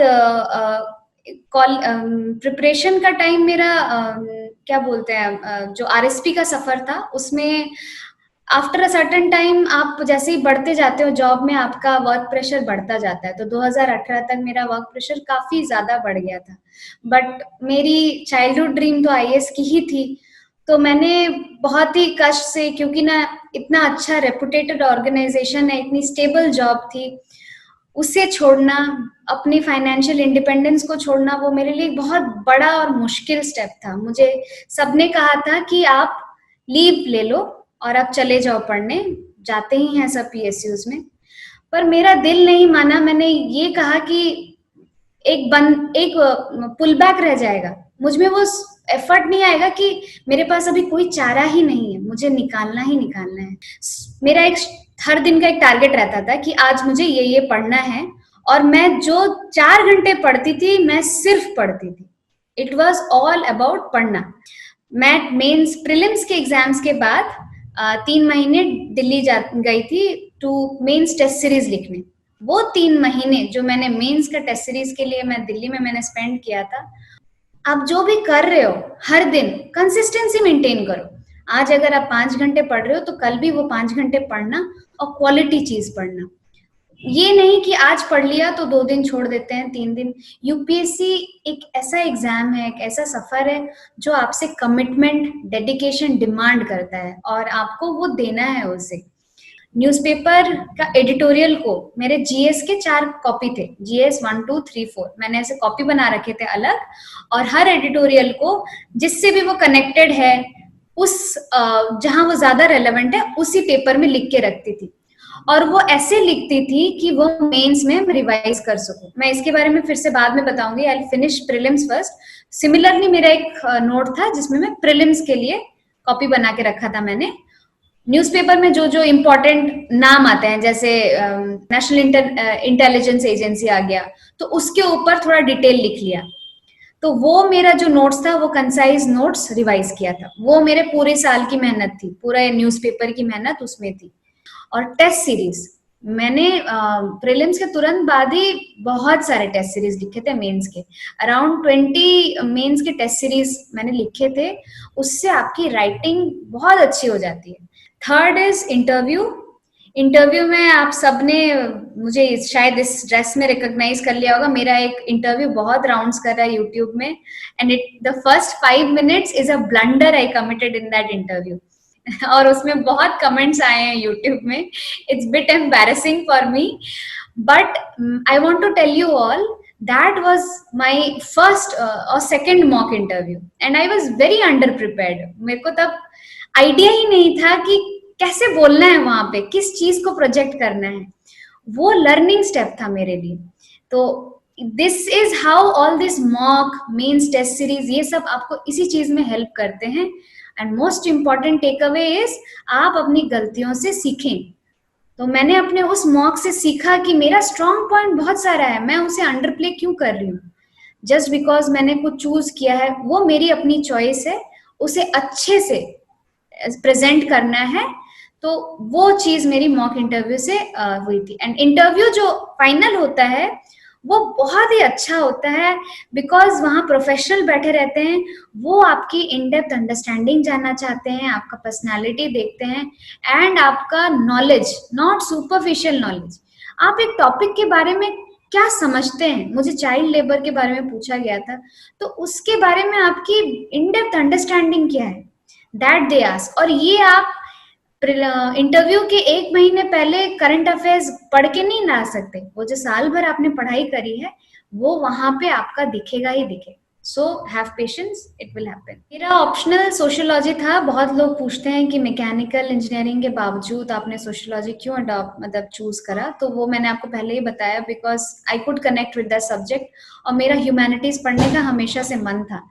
प्रिपरेशन का टाइम मेरा क्या बोलते हैं, जो आरएसपी का सफर था, उसमें आफ्टर अ सर्टेन टाइम आप जैसे ही बढ़ते जाते हो जॉब में, आपका वर्क प्रेशर बढ़ता जाता है। तो 2018 तक मेरा वर्क प्रेशर काफी ज्यादा बढ़ गया था, बट मेरी चाइल्डहुड ड्रीम तो आईएएस की ही थी। तो मैंने बहुत ही कष्ट से, क्योंकि ना इतना अच्छा रेपुटेटेड ऑर्गेनाइजेशन है, इतनी स्टेबल जॉब थी, उसे छोड़ना, अपनी फाइनेंशियल इंडिपेंडेंस को छोड़ना, वो मेरे लिए बहुत बड़ा और मुश्किल स्टेप था। मुझे सबने कहा था कि आप लीव ले लो और आप चले जाओ पढ़ने, जाते ही हैं सब पीएसयूज में, पर मेरा दिल नहीं माना। मैंने ये कहा कि एक पुल बैक रह जाएगा, मुझ में वो एफर्ट नहीं आएगा कि मेरे पास अभी कोई चारा ही नहीं है, मुझे निकालना ही निकालना है। मेरा हर दिन का एक टारगेट रहता था कि आज मुझे ये पढ़ना है, और मैं जो 4 घंटे पढ़ती थी, मैं सिर्फ पढ़ती थी। इट वॉज ऑल अबाउट पढ़ना। मैं मेंस प्रीलिम्स के एग्जाम्स के बाद 3 महीने दिल्ली गई थी टू मेंस टेस्ट सीरीज लिखने। वो 3 महीने जो मैंने मेंस का टेस्ट सीरीज के लिए मैं दिल्ली में मैंने स्पेंड किया था। आप जो भी कर रहे हो, हर दिन कंसिस्टेंसी मेंटेन करो। आज अगर आप 5 घंटे पढ़ रहे हो तो कल भी वो 5 घंटे पढ़ना, और क्वालिटी चीज पढ़ना। ये नहीं कि आज पढ़ लिया तो 2 दिन छोड़ देते हैं, 3 दिन। यूपीएससी एक ऐसा एग्जाम है, एक ऐसा सफर है जो आपसे कमिटमेंट, डेडिकेशन डिमांड करता है, और आपको वो देना है उसे। न्यूज़पेपर का एडिटोरियल को मेरे जीएस के 4 कॉपी थे, जीएस 1, 2, 3, 4, मैंने ऐसे कॉपी बना रखे थे अलग, और हर एडिटोरियल को जिससे भी वो कनेक्टेड है, उस जहां वो ज्यादा रेलेवेंट है, उसी पेपर में लिख के रखती थी, और वो ऐसे लिखती थी कि वो मेंस में रिवाइज कर सकूं। मैं इसके बारे में फिर से बाद में बताऊंगी। I will finish prelims first. Similarly मेरा एक नोट था जिसमें मैं प्रीलिम्स के लिए कॉपी बना के रखा था मैंने। न्यूज़पेपर में जो जो इम्पोर्टेंट नाम आते हैं, जैसे नेशनल इंटेलिजेंस एजेंसी आ गया, तो उसके ऊपर थोड़ा डिटेल लिख लिया। तो वो मेरा जो नोट्स था वो कंसाइज नोट्स रिवाइज किया था, वो मेरे पूरे साल की मेहनत थी, पूरा न्यूज़पेपर की मेहनत उसमें थी। और टेस्ट सीरीज मैंने प्रीलिम्स के तुरंत बाद ही बहुत सारे टेस्ट सीरीज लिखे थे मेंस के, अराउंड 20 मेंस के टेस्ट सीरीज मैंने लिखे थे। उससे आपकी राइटिंग बहुत अच्छी हो जाती है। Third is interview. इंटरव्यू में आप सबने मुझे शायद इस ड्रेस में रिकॉग्नाइज कर लिया होगा, मेरा एक इंटरव्यू बहुत राउंड्स कर रहा है यूट्यूब में, and the first 5 minutes is a blunder I committed in that interview. और उसमें बहुत कमेंट्स आए हैं यूट्यूब में, it's bit embarrassing for me, but I want to tell you all that was my first or second mock interview and I was very under prepared। मेरे को तब आइडिया ही नहीं था कि कैसे बोलना है वहां पे, किस चीज को प्रोजेक्ट करना है, वो लर्निंग स्टेप था मेरे लिए। तो this is how all this mock mains test series ये सब आपको इसी चीज में हेल्प करते हैं। And most important takeaway is आप अपनी गलतियों से सीखें। तो मैंने अपने उस मॉक से सीखा कि मेरा स्ट्रॉन्ग पॉइंट बहुत सारा है, मैं उसे अंडर प्ले क्यों कर रही हूँ। जस्ट बिकॉज मैंने कुछ चूज किया है, वो मेरी अपनी चॉइस है, उसे अच्छे से प्रेजेंट करना है। तो वो चीज मेरी मॉक इंटरव्यू से हुई थी। एंड इंटरव्यू जो फाइनल होता है वो बहुत ही अच्छा होता है, बिकॉज वहाँ प्रोफेशनल बैठे रहते हैं, वो आपकी इन डेप्थ अंडरस्टैंडिंग जानना चाहते हैं, आपका पर्सनालिटी देखते हैं एंड आपका नॉलेज, नॉट सुपरफिशियल नॉलेज। आप एक टॉपिक के बारे में क्या समझते हैं, मुझे चाइल्ड लेबर के बारे में पूछा गया था, तो उसके बारे में आपकी इन डेप्थ अंडरस्टैंडिंग क्या है, दैट दे आस्क। और ये आप इंटरव्यू के 1 महीने पहले करंट अफेयर्स पढ़ के नहीं ला सकते, वो जो साल भर आपने पढ़ाई करी है वो वहां पे आपका दिखेगा ही दिखेगा। So have patience, it will happen. मेरा ऑप्शनल सोशियोलॉजी था। बहुत लोग पूछते हैं कि मैकेनिकल इंजीनियरिंग के बावजूद आपने सोशियोलॉजी क्यों मतलब चूज करा, तो वो मैंने आपको पहले ही बताया, because I could connect with the subject और मेरा ह्यूमैनिटीज पढ़ने का हमेशा से मन था।